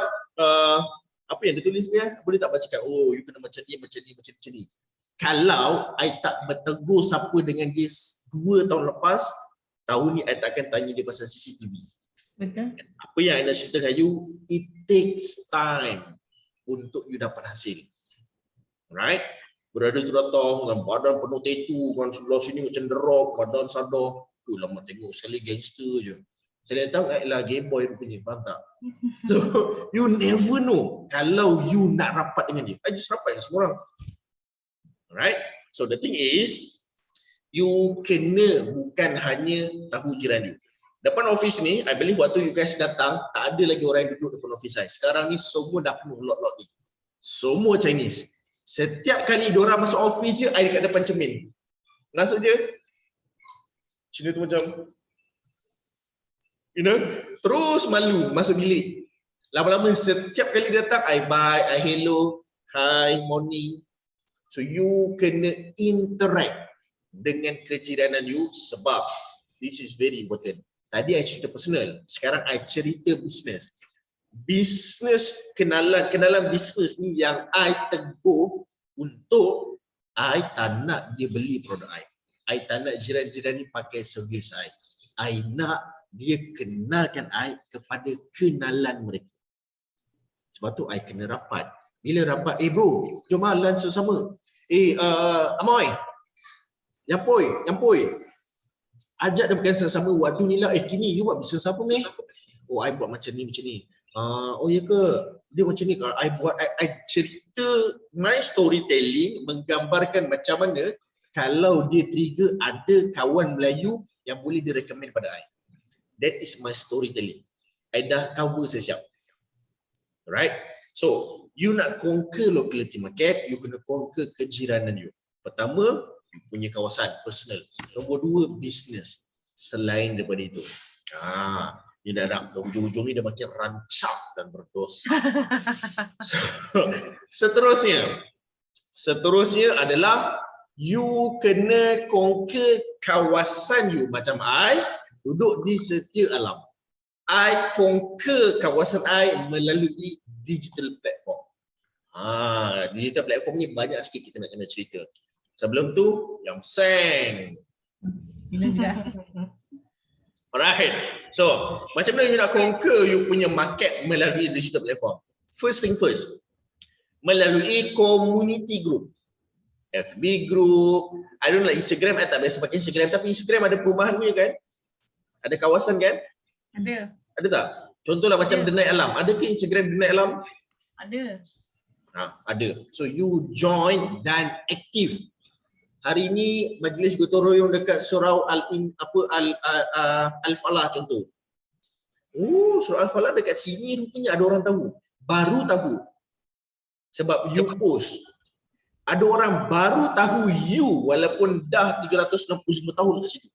Apa yang dia tulis ni? Boleh tak bacakan? Oh, you kena macam ni. Kalau I tak bertegur siapa dengan dia 2 tahun lepas, tahun ni I tak akan tanya dia pasal CCTV. Betul. Apa yang I nak cerita dengan you, it takes time untuk you dapat hasil. Right? Berada datang dengan badan penuh tattoo, kan sebelah sini macam The Rock, badan sadar. Lama tengok sekali gangster je. Saya datang, lah game boy rupanya, faham tak? So, you never know kalau you nak rapat dengan dia. I just rapat dengan semua orang. Right? So the thing is, you kena bukan hanya tahu jiran you. Depan office ni, I believe waktu you guys datang, tak ada lagi orang yang duduk depan office saya. Sekarang ni semua dah penuh lot-lot ni. Semua Chinese. Setiap kali diorang masuk office je, I dekat depan cermin. Masuk je. Cina tu macam, terus malu masuk bilik. Lama-lama setiap kali datang, I bye, I hello, hi, morning. So you kena interact dengan kejiranan you sebab this is very important. Tadi I cerita personal, sekarang I cerita business. Business, kenalan bisnes ni yang I tegur untuk I tak nak dia beli produk I tak nak jiran-jiran ni pakai servis I nak dia kenalkan I kepada kenalan mereka. Sebab tu I kena rapat. Bila rapat, bro, jom lunch bersama. Amoy, Yampoi. Ajak dia makan sama-sama waktu ni lah. Kini you buat bisnes apa ni? Oh, I buat macam ni. Oh ya ke? Dia macam ni. Kalau I buat, I cerita my storytelling menggambarkan macam mana kalau dia trigger ada kawan Melayu yang boleh direkomend pada I. That is my storytelling. I dah cover sesiap. Right? So, you nak conquer locality market, you kena conquer kejiranan you. Pertama, you punya kawasan personal. Nombor 2, business. Selain daripada itu. Dia dah nak ujung-ujung ni dia makin rancak dan berdosa. Seterusnya adalah you kena conquer kawasan you. Macam I duduk di Setia Alam. I conquer kawasan I melalui digital platform. Digital platform ni banyak sikit kita nak kena cerita. Sebelum tu, yang Seng. Alright. So, macam mana you nak conquer you punya market melalui digital platform? First thing first, melalui community group. FB group. I don't like Instagram, I tak biasa pakai Instagram. Tapi Instagram ada perumahan punya kan? Ada kawasan kan? Ada. Ada tak? Contohlah macam The Night Alam. Ada ke Instagram The Night Alam? Ada. Ada. So you join dan aktif. Hari ini majlis gotong royong dekat Surau Al-Falah contoh. Oh, Surau Al-Falah dekat sini rupanya ada orang tahu. Baru tahu. Sebab you post. Ada orang baru tahu you walaupun dah 365 tahun kat situ.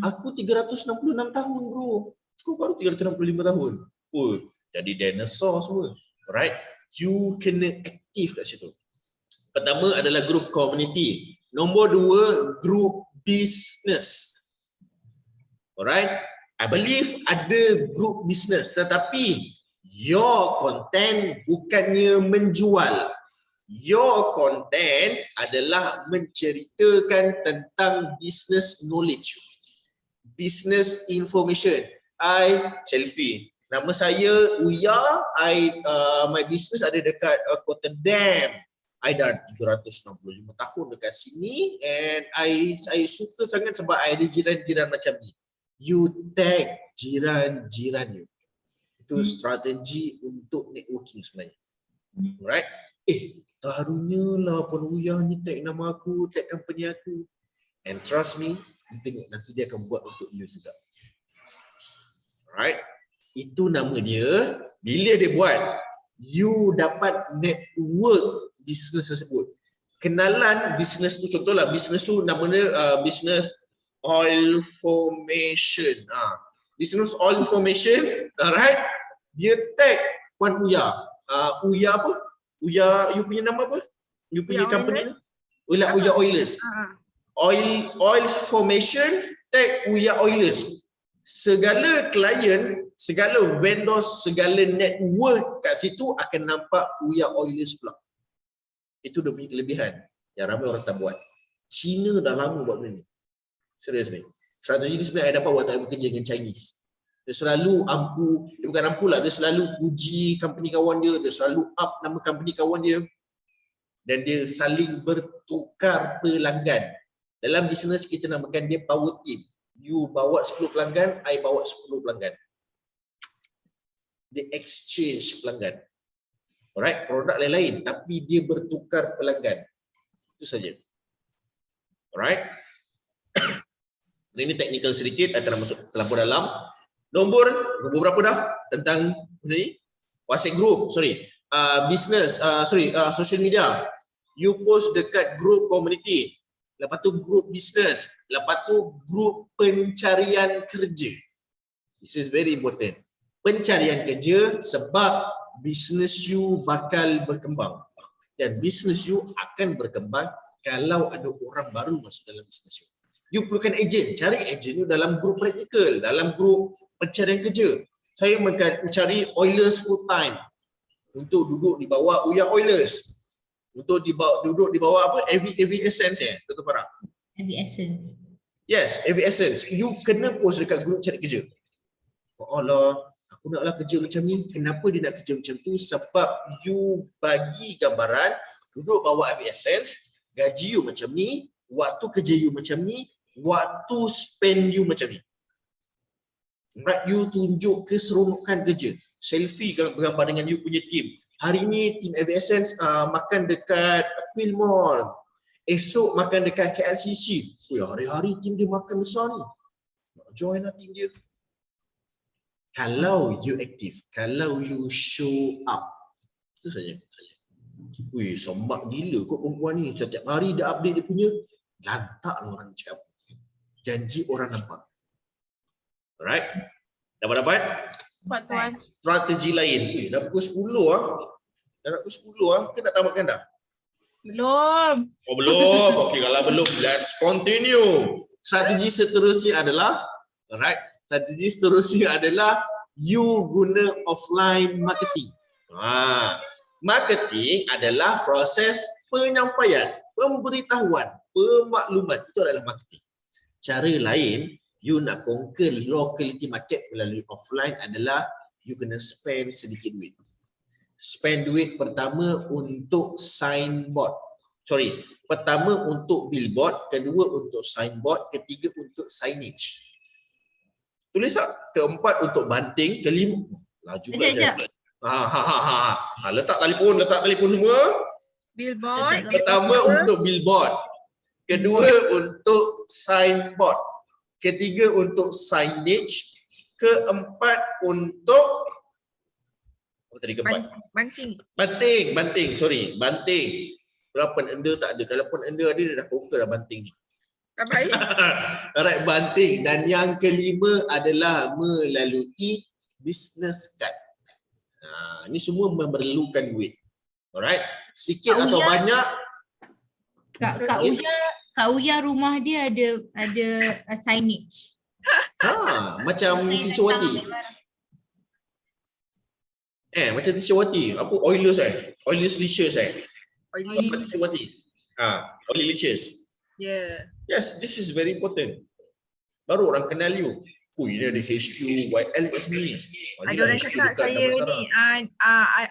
Aku 366 tahun bro. Kau baru 365 tahun. Oh, jadi dinosaur semua. Alright. You kena aktif kat situ. Pertama adalah group community. Nombor 2, group business. Alright. I believe ada group business tetapi your content bukannya menjual. Your content adalah menceritakan tentang business knowledge. Business information. I Selfie. Nama saya Uya. My business ada dekat Cotton Dam. I dah 365 tahun dekat sini and I suka sangat sebab I ada jiran-jiran macam ni. You tag jiran-jiran you. Itu strategi untuk networking sebenarnya. Alright? Tarunya lah Puan Uya ni tag nama aku, tag company aku. And trust me, you tengok nanti dia akan buat untuk you juga. Alright? Itu nama dia. Bila dia buat, you dapat network bisnes tersebut. Kenalan bisnes tu, contohlah bisnes tu namanya bisnes oil formation. Business oil formation, alright? Dia tag Puan Uya. Uya apa? Uya, you punya nama apa? You punya Uya company? Oilers. Uya Oilers. Oil formation, tag Uya Oilers. Segala klien, segala vendor, segala network kat situ akan nampak Uya Oilers pula. Itu dia punya kelebihan yang ramai orang tak buat. China dah lama buat benda ni. Serius ni. Strategi ni sebenarnya I dapat waktu I bekerja dengan Chinese. Dia selalu dia bukan ampu lah, dia selalu puji company kawan dia, dia selalu up nama company kawan dia. Dan dia saling bertukar pelanggan. Dalam bisnes kita namakan dia power team. You bawa 10 pelanggan, I bawa 10 pelanggan. Dia exchange pelanggan. Alright, produk lain-lain tapi dia bertukar pelanggan. Itu saja. Alright. Ini technical sedikit, I tak nak masuk terlampau dalam. Nombor berapa dah tentang ni? WhatsApp group, social media. You post dekat group community. Lepas tu group business. Lepas tu group pencarian kerja. This is very important. Pencarian kerja sebab business you bakal berkembang. Dan business you akan berkembang kalau ada orang baru masuk dalam business you. You perlukan agent. Cari agent you dalam grup praktikal, dalam grup pencarian kerja. Saya mencari oilers full time untuk duduk di bawah Uya Oilers. Untuk duduk di bawah apa? AV Essence Dr. Farah. AV Essence. Yes, AV Essence. You kena post dekat grup cari kerja. Oh Allah, aku naklah kerja macam ni. Kenapa dia nak kerja macam tu? Sebab you bagi gambaran duduk bawah AV Essence, gaji you macam ni, waktu kerja you macam ni, waktu spend you macam ni. Right, you tunjuk keseronokan kerja. Selfie bergambar dengan you punya team. Hari ni team AV Essence makan dekat Queen Mall. Esok makan dekat KLCC. Hari-hari team dia makan besar ni. Nak join lah team dia. Kalau you aktif, kalau you show up. Itu saja. Sombak gila kot perempuan ni. Setiap hari dia update dia punya. Lantak lah orang cakap. Janji orang nampak. Alright. Dapat? Tuan. Strategi lain. Dah pukul 10 ah. Dah nak pukul 10 ah. Ke nak tamatkan dah? Belum. Oh belum. Okey, kalau belum, let's continue. Strategi seterusnya adalah you guna offline marketing. Marketing adalah proses penyampaian, pemberitahuan, pemakluman. Itu adalah marketing. Cara lain you nak conquer locality market melalui offline adalah you kena spend sedikit duit. Spend duit pertama untuk signboard. Pertama untuk billboard, kedua untuk signboard, ketiga untuk signage. Tulis tak? Keempat untuk banting, kelima laju belajar. Letak telefon semua. Billboard. Pertama untuk billboard, kedua untuk signboard, ketiga untuk signage, keempat untuk apa tadi keempat? Banting. Berapa enda tak ada. Kalau pun enda ada, dia dah conquer dah banting ni. Tak baik. Alright, banting. Dan yang kelima adalah melalui business card. Ini semua memerlukan duit. Alright. Sikit atau banyak. Kak Uya rumah dia ada signage. Macam Teacher Wati. Macam Teacher Wati. Apa Oilers Oilers Licious Teacher Wati. Oilers. Yeah. Yes, this is very important. Baru orang kenal you. Ini ada HQ YL kat sini. Ada orang cakap saya ni,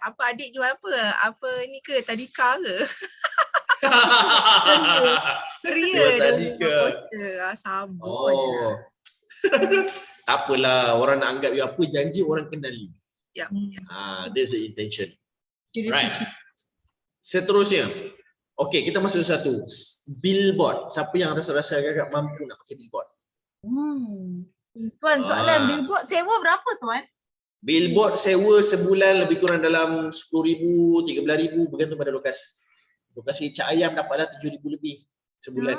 apa adik jual apa? Apa ni ke? Tadika ke? Ria dia tadi punya ke? poster. Sabar je lah. Oh. Tak apalah, orang nak anggap you apa, janji orang kenali. Ya. That's the intention. Curiosity. Right. Seterusnya. Okey, kita masuk satu. Billboard. Siapa yang rasa-rasa agak mampu nak pakai billboard? Tuan, soalan Ah. billboard sewa berapa tuan? Billboard sewa sebulan lebih kurang dalam 10,000, 13,000 bergantung pada lokasi. Lokasi Cak Ayam dapatlah 7,000 lebih sebulan.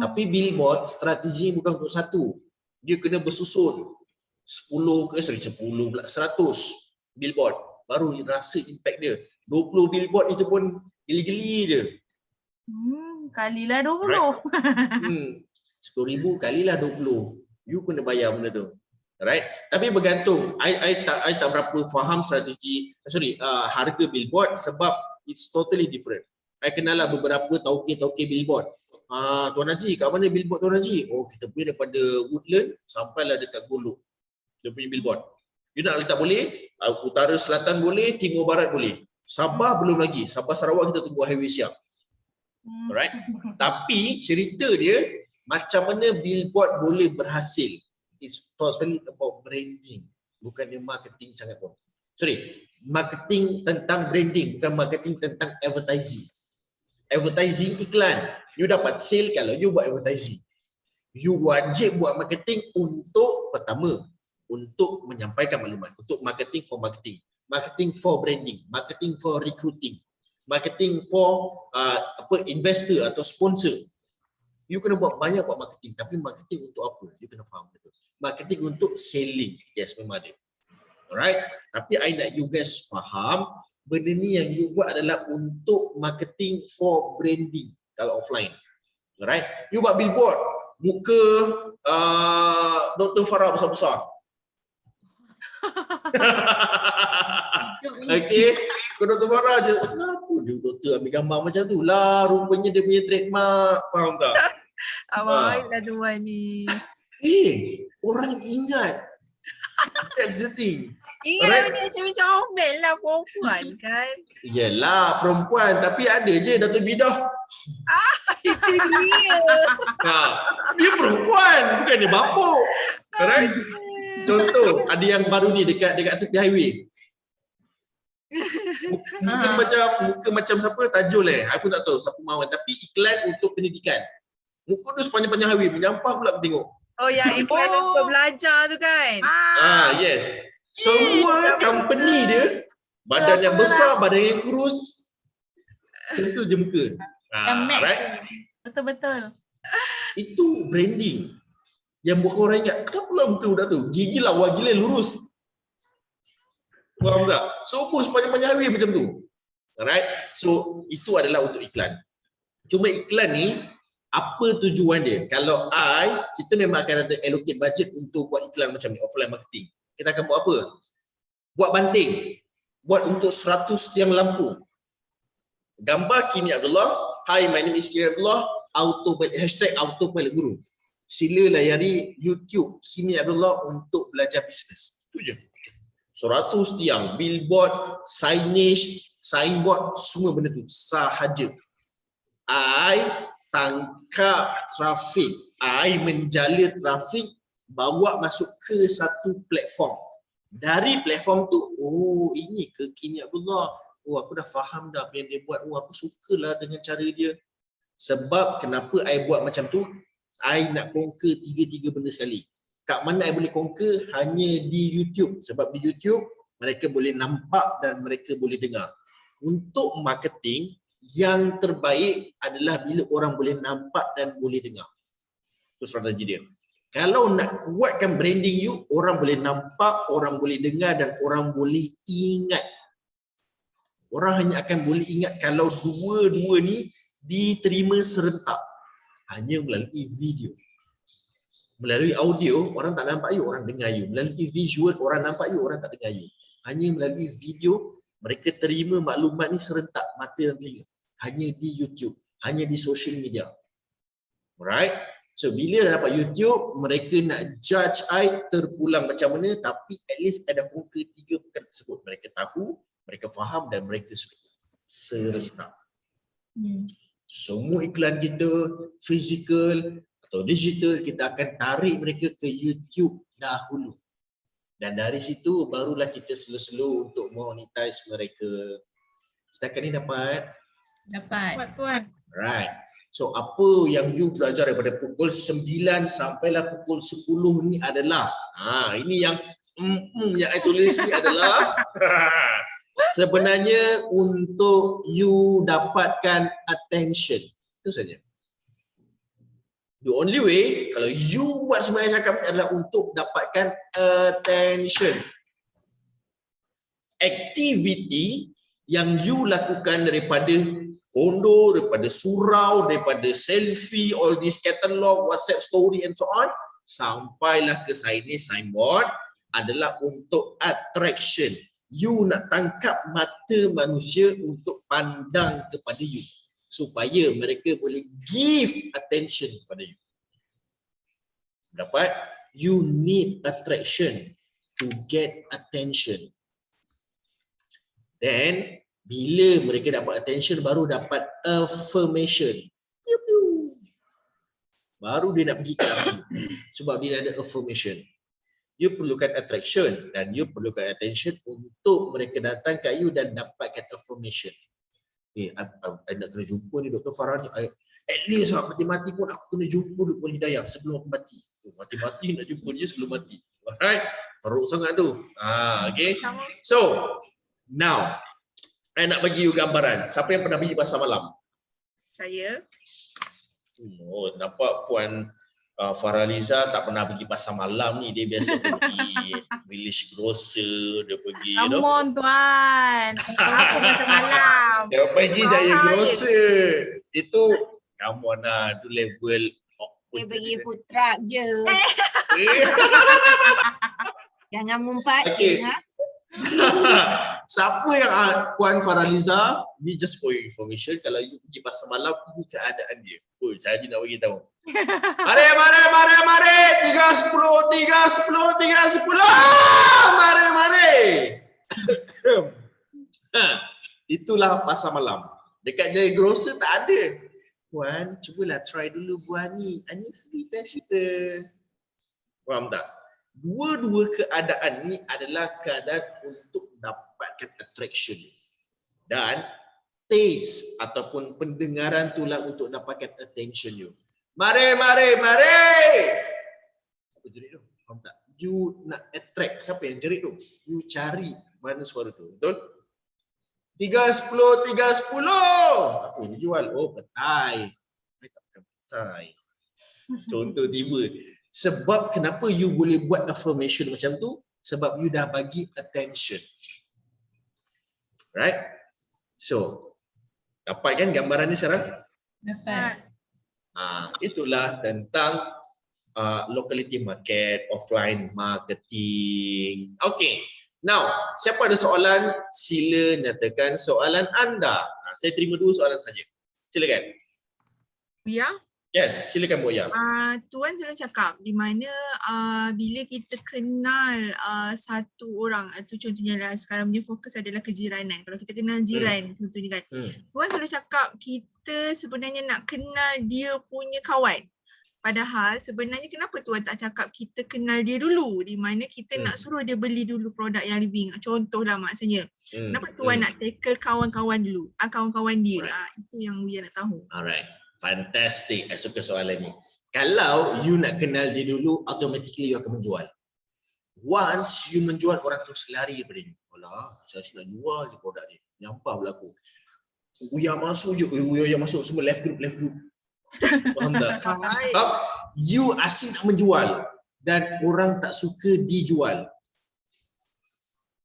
Tapi billboard strategi bukan untuk satu. Dia kena bersusun 10 pula 100 billboard baru rasa impact dia. 20 billboard itu pun geli-geli je. Kalilah 20. 10,000 kalilah 20. You kena bayar benda tu. Alright? Tapi bergantung. I tak berapa faham strategi harga billboard sebab it's totally different. I kenal lah beberapa tauke-tauke billboard. Tuan Haji, kat mana billboard Tuan Haji? Oh, kita pergi daripada Woodland sampailah dekat Golok. Dia punya billboard. You nak letak boleh, utara selatan boleh, timur barat boleh. Sabah belum lagi. Sabah Sarawak kita tunggu highway siap. Alright? Tapi cerita dia macam mana billboard boleh berhasil. It's totally about branding. Bukannya marketing sangat pun. Marketing tentang branding, bukan marketing tentang advertising. Advertising iklan. You dapat sale kalau you buat advertising. You wajib buat marketing untuk pertama, untuk menyampaikan maklumat, untuk marketing for branding, marketing for recruiting, marketing for investor atau sponsor. You kena buat banyak buat marketing, tapi marketing untuk apa? You kena faham betul. Marketing untuk selling. Yes, memang ada. Alright? Tapi I nak you guys faham, benda ni yang you buat adalah untuk marketing for branding kalau offline. Alright? You buat billboard, muka Dr. Farah besar-besar. Okey, kau Dr. Farah je. Kenapa dia doktor ambil gambar macam tu lah? Rupanya dia punya trademark. Faham tak? Baiklah tuan ni. Orang ingat. That's the thing. Ingat ni macam Omel lah perempuan kan. Yelah perempuan, tapi ada je Datuk Bidah. Itu dia. Dia perempuan, bukan dia bapuk. Correct? Contoh, ada yang baru ni dekat tepi highway. Muka macam siapa? Tajul aku tak tahu siapa mawan, tapi iklan untuk pendidikan. Muka tu sepanjang-panjang highway, menyampah pula aku tengok. Oh yang iklan untuk belajar tu kan. Yes. Semua company dia, badan yang besar, badan yang kurus, macam tu je muka. Right? Betul-betul. Itu branding yang buat orang ingat, kenapa lah muka budak tu? Gigi lawa gila lurus. Faham tak? Semua sepanjang-panjang highway macam tu. Alright? So itu adalah untuk iklan. Cuma iklan ni apa tujuan dia? Kalau kita memang akan ada allocate budget untuk buat iklan macam ni, offline marketing. Kita akan buat apa? Buat banting. Buat untuk 100 tiang lampu. Gambar Kimi Abdullah. Hi, my name is Kimi Abdullah. #autopilot guru. Sila layari YouTube Kimi Abdullah untuk belajar bisnes. Itu je. 100 tiang, billboard, signage, signboard, semua benda tu sahaja. I tangkap trafik, I menjala trafik, bawa masuk ke satu platform. Dari platform tu, ini ke Kimi Abdullah. Aku dah faham dah apa yang dia buat. Aku sukalah dengan cara dia. Sebab kenapa I buat macam tu? I nak conquer tiga benda sekali. Kat mana I boleh conquer? Hanya di YouTube. Sebab di YouTube, mereka boleh nampak dan mereka boleh dengar. Untuk marketing, yang terbaik adalah bila orang boleh nampak dan boleh dengar. Itu strategi dia. Kalau nak kuatkan branding you, orang boleh nampak, orang boleh dengar dan orang boleh ingat. Orang hanya akan boleh ingat kalau dua-dua ni diterima serentak. Hanya melalui video. Melalui audio, orang tak nampak you, orang dengar you. Melalui visual, orang nampak you, orang tak dengar you. Hanya melalui video, mereka terima maklumat ni serentak, mata dan telinga. Hanya di YouTube, hanya di social media. Alright? So bila dah dapat YouTube, mereka nak judge I terpulang macam mana, tapi at least ada muka 3 perkara tersebut. Mereka tahu, mereka faham dan mereka suka. Serentak. Semua iklan kita, physical atau digital, kita akan tarik mereka ke YouTube dahulu. Dan dari situ barulah kita slow-slow untuk monetize mereka. Setakat ni dapat? Dapat. Tuan. Right. So apa yang you belajar daripada pukul 9 sampailah pukul 10 ni adalah ini yang yang I tulis ni adalah sebenarnya untuk you dapatkan attention. Itu saja. The only way kalau you buat semua yang cakap ni adalah untuk dapatkan attention. Activity yang you lakukan daripada kondo, daripada surau, daripada selfie, all this catalog, WhatsApp story and so on, sampailah ke signboard adalah untuk attraction. You nak tangkap mata manusia untuk pandang kepada you, supaya mereka boleh give attention kepada you. Dapat? You need attraction to get attention. Then bila mereka dapat attention, baru dapat affirmation. Baru dia nak pergi ke aku. Sebab dia ada affirmation. You perlukan attraction dan you perlukan attention untuk mereka datang kat you dan dapatkan affirmation. I nak kena jumpa ni Dr. Farah ni. At least mati-mati pun aku kena jumpa Dr. Hidayah sebelum aku mati. Mati-mati nak jumpa dia sebelum mati. Alright? Teruk sangat tu. Okay. So, now I nak bagi you gambaran. Siapa yang pernah pergi pasar malam? Saya. Oh, nampak Puan Faraliza tak pernah pergi pasar malam ni. Dia biasa pergi village grocer, dia pergi Come on tuan. Aku masa malam. dia pergi Jaya Grocer. Itu come on lah, tu level Dia pergi food truck je. Jangan mumpat. Okay. Siapa yang Puan Faraliza, ni just for your information, kalau you pergi pasar malam, ini keadaan dia. Oh, saya nak bagi tahu. Mari 310 mari. Itulah pasar malam. Dekat Jaya Grocer tak ada. Puan, cubalah try dulu buah ni. Ini free tester. Faham tak? Dua-dua keadaan ni adalah keadaan untuk dapatkan attraction. Dan taste ataupun pendengaran itulah untuk dapatkan attention you. Mari. Apa jerit tu? Faham tak? You nak attract. Siapa yang jerit tu? You cari mana suara tu. Betul? 310. Apa yang jual? Oh, petai. Tak petai. Contoh tiba. Sebab kenapa you boleh buat affirmation macam tu? Sebab you dah bagi attention. Right? So, dapat kan gambaran ni sekarang? Dapat. Itulah tentang locality market, offline marketing. Okay. Now, siapa ada soalan? Sila nyatakan soalan anda. Saya terima 2 soalan saja. Silakan. Ya. Yes, silakan Bu Ya. Tuan selalu cakap di mana bila kita kenal satu orang, atau contohnya lah sekarang punya fokus adalah kejiranan. Kalau kita kenal jiran contohnya kan. Tuan selalu cakap kita sebenarnya nak kenal dia punya kawan. Padahal sebenarnya kenapa Tuan tak cakap kita kenal dia dulu, di mana kita nak suruh dia beli dulu produk yang living. Contohlah maksudnya. Kenapa Tuan nak tackle kawan-kawan dulu, kawan-kawan dia. Itu yang Buya nak tahu. Alright. Fantastic. I suka soalan ni. Kalau you nak kenal dia dulu, automatically you akan menjual. Once you menjual, orang terus lari daripada you. Alah, saya nak jual je produk ni. Nyampah pula aku. Uya masuk je. Uya masuk semua left group. Faham tak? Sebab you asyik nak menjual dan orang tak suka dijual.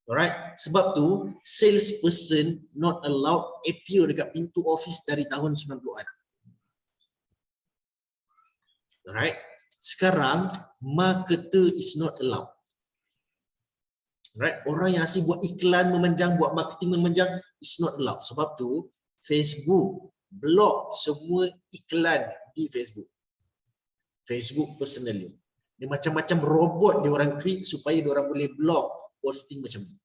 Alright? Sebab tu, salesperson not allowed appear dekat pintu office dari tahun 90-an. Alright. Sekarang marketer is not allowed. Alright. Orang yang asyik buat iklan memanjang, buat marketing memanjang is not allowed. Sebab tu Facebook block semua iklan di Facebook. Facebook personally. Dia macam-macam robot dia orang create supaya dia orang boleh block posting macam ni.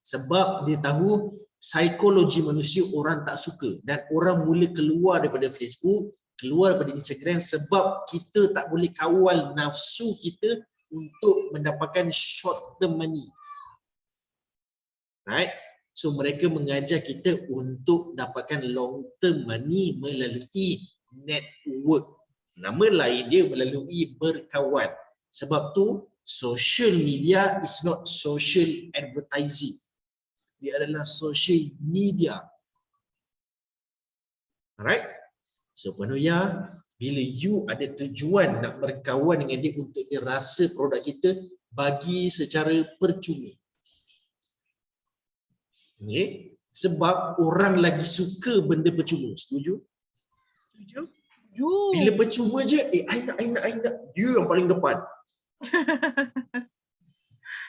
Sebab dia tahu psikologi manusia orang tak suka dan orang mula keluar daripada Facebook, keluar daripada Instagram sebab kita tak boleh kawal nafsu kita untuk mendapatkan short term money. Right? So mereka mengajar kita untuk dapatkan long term money melalui network. Nama lain dia melalui berkawan. Sebab tu social media is not social advertising. Dia adalah social media. Alright? So Puan Huya, bila you ada tujuan nak berkawan dengan dia untuk dia rasa produk kita, bagi secara percuma. Okay? Sebab orang lagi suka benda percuma. Setuju? Setuju? Bila percuma je, I nak. Dia yang paling depan.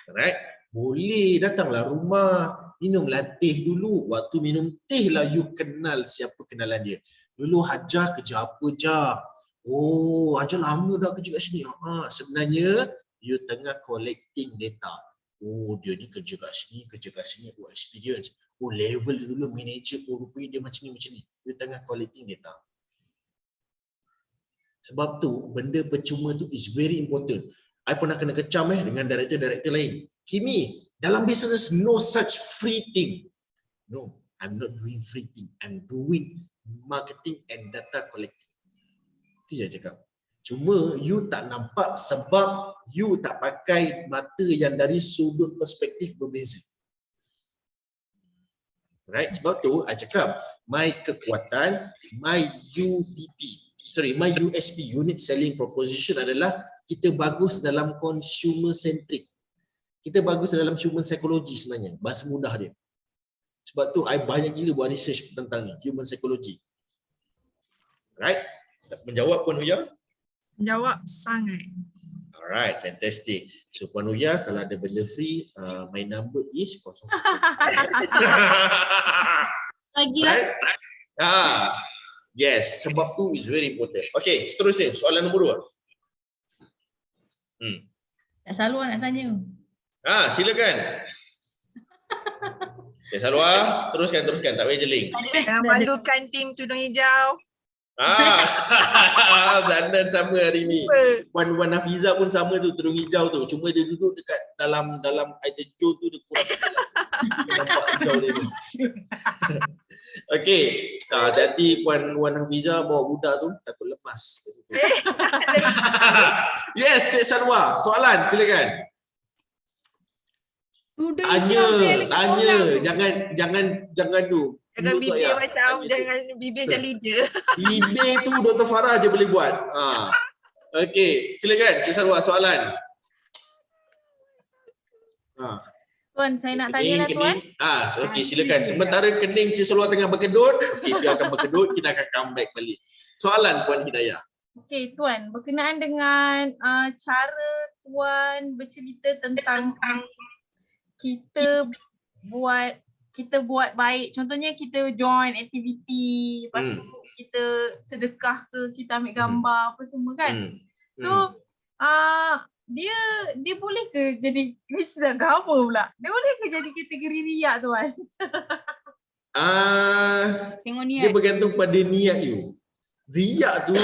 Alright? Boleh datanglah rumah, minumlah teh dulu. Waktu minum teh lah you kenal siapa kenalan dia. Dulu Hajah kerja apa je? Oh, Hajah lama dah kerja kat sini. Sebenarnya you tengah collecting data. Oh, dia ni kerja kat sini. Oh, experience. Oh, level dia dulu manager. Oh, rupanya dia macam ni. You tengah collecting data. Sebab tu, benda percuma tu is very important. I pernah kena kecam dengan director-director lain. Kimi, dalam business no such free thing. No, I'm not doing free thing. I'm doing marketing and data collecting. Itu je cakap. Cuma you tak nampak sebab you tak pakai mata yang dari sudut perspektif berbeza. Right? Sebab tu I cakap my kekuatan, my USP, unit selling proposition adalah kita bagus dalam consumer centric. Kita bagus dalam human psychology sebenarnya. Bahasa mudah dia. Sebab tu I banyak gila buat research tentang ni, human psychology. Right? Menjawab Puan Huya? Menjawab sangat. Alright, fantastic. So Puan Huya, kalau ada benda free, my number is 0. Lagi lah. Right? Yes, sebab tu is very important. Okay, seterusnya soalan nombor 2. Tak selalu nak tanya. Silakan. Okay, Salwa, teruskan. Tak payah jeling. Yang malukan tim tudung hijau. Dandan sama hari ni. Wan Hafiza pun sama tu, tudung hijau tu. Cuma dia duduk dekat dalam item Joe tu dia kurang. Nampak hijau dia ni. Okey, jadi Wan Hafiza bawa budak tu takut lepas. Yes, Cik Salwa, soalan silakan. Tanya, jangan tu. Jangan bibir macam lidah. Bibir tu Dr. Farah je boleh buat. Okey, silakan Cik Salwa soalan. Tuan, saya nak tanya lah Tuan. Okey, silakan. Sementara kening Cik Salwa tengah berkedut, okey dia akan berkedut, kita akan come back balik. Soalan Puan Hidayah. Okey Tuan, berkenaan dengan cara Tuan bercerita tentang kita buat baik. Contohnya kita join aktiviti, lepas tu kita sedekah ke, kita ambil gambar apa semua kan. So dia boleh ke jadi cerita agama pula? Dia boleh ke jadi kategori riak Tuan? Tengok niat. Dia bergantung pada niat you. Riak tu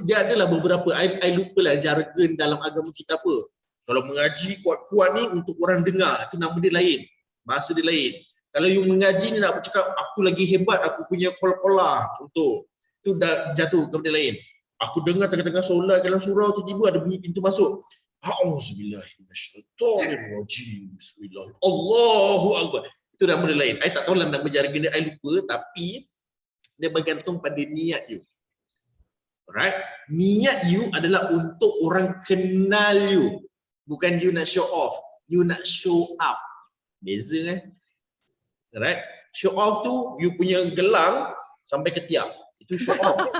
dia adalah beberapa, I lupa lah jargon dalam agama kita apa. Kalau mengaji kuat-kuat ni untuk orang dengar, itu nama dia lain. Bahasa dia lain. Kalau you mengaji ni nak bercakap, aku lagi hebat, aku punya kol-kola. Contoh. Itu dah jatuh ke benda lain. Aku dengar tengah-tengah solat dalam surau, tiba-tiba ada bunyi pintu masuk. A'udzubillahiminasyaitanirrajim. Bismillah. Allahu Akbar. Itu nama dia lain. I tak tahu lah nama jargon dia, I lupa. Tapi dia bergantung pada niat you. Alright? Niat you adalah untuk orang kenal you. Bukan you nak show off, you nak show up. Beza Alright? Show off tu you punya gelang sampai ketiak. Itu show off.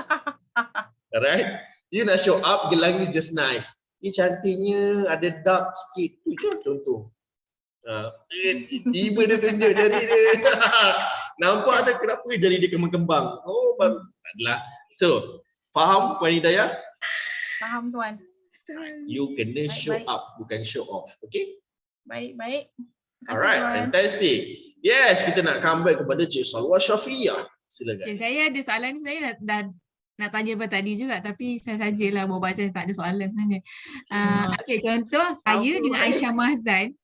Alright? You nak show up, gelang you just nice. Ini cantiknya ada dark sikit. Itu contoh. Tiba dia tunjuk jari dia. Nampak tak kenapa jari dia kembang-kembang? Oh, baru adalah. So, faham Puan Hidayah? Faham Tuan. You kena show up, bukan show off. Okay? Baik. Alright, fantastic. Yes, kita nak come back kepada Cik Salwa Syafiah. Silakan. Okay, saya ada soalan ni, saya dah nak tanya daripada tadi juga, tapi saya sajalah bawa saya tak ada soalan sebenarnya. Okay, contoh saya dengan Aisyah Mahzan,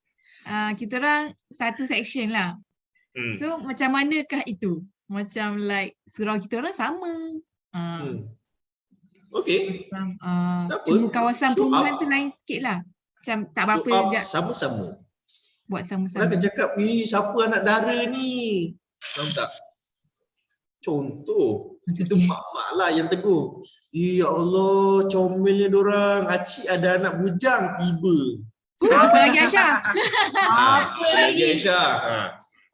kita orang satu section lah. So macam manakah itu? Macam like surau kita orang sama. Okay. Cuma kawasan perumahan tu lain sikit lah. Macam tak berapa sama-sama. Buat sama-sama. Orang akan cakap, siapa anak dara ni? Faham tak? Contoh, itu mak-mak lah yang tegur. Ya Allah, comelnya dorang. Acik ada anak bujang, tiba. Apa lagi Aisyah? Apa lagi Aisyah?